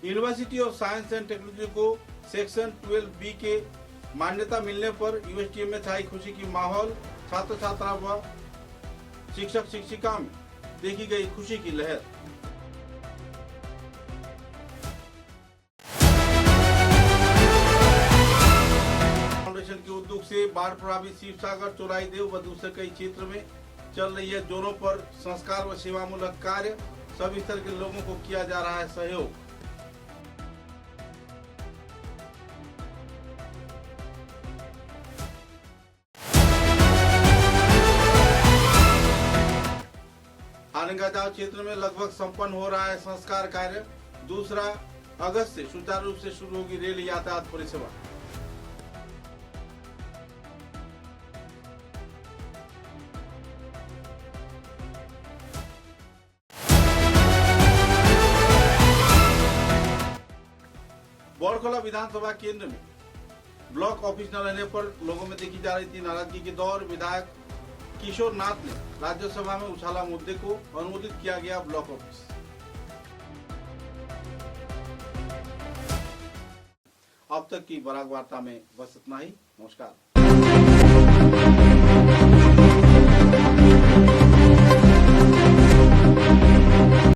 University of science and technology को सेक्शन 12B के मान्यता मिलने पर यूएसटीएम में छाई खुशी की माहौल। छात्र छात्रा व शिक्षक शिक्षिका में देखी गई खुशी की लहर। फाउंडेशन के उद्योग से बाढ़ प्रभावित शिवसागर, चोराईदेव व दूसरे कई क्षेत्र में चल रही है जोरों पर संस्कार व सेवामूलक कार्य। सभी स्तर के लोगों को किया जा रहा है सहयोग। मानेगांव क्षेत्र में लगभग संपन्न हो रहा है संस्कार कार्य। 2 अगस्त से सुचारू रूप से शुरू होगी रेल यातायात परिसेवा। बड़खोला विधानसभा केंद्र में ब्लॉक ऑफिस न रहने पर लोगों में देखी जा रही थी नाराजगी के दौर। विधायक किशोर नाथ ने राज्यसभा में उछाला मुद्दे को, अनुमोदित किया गया ब्लॉक ऑफिस। अब तक की बराक वार्ता में बस इतना ही। नमस्कार।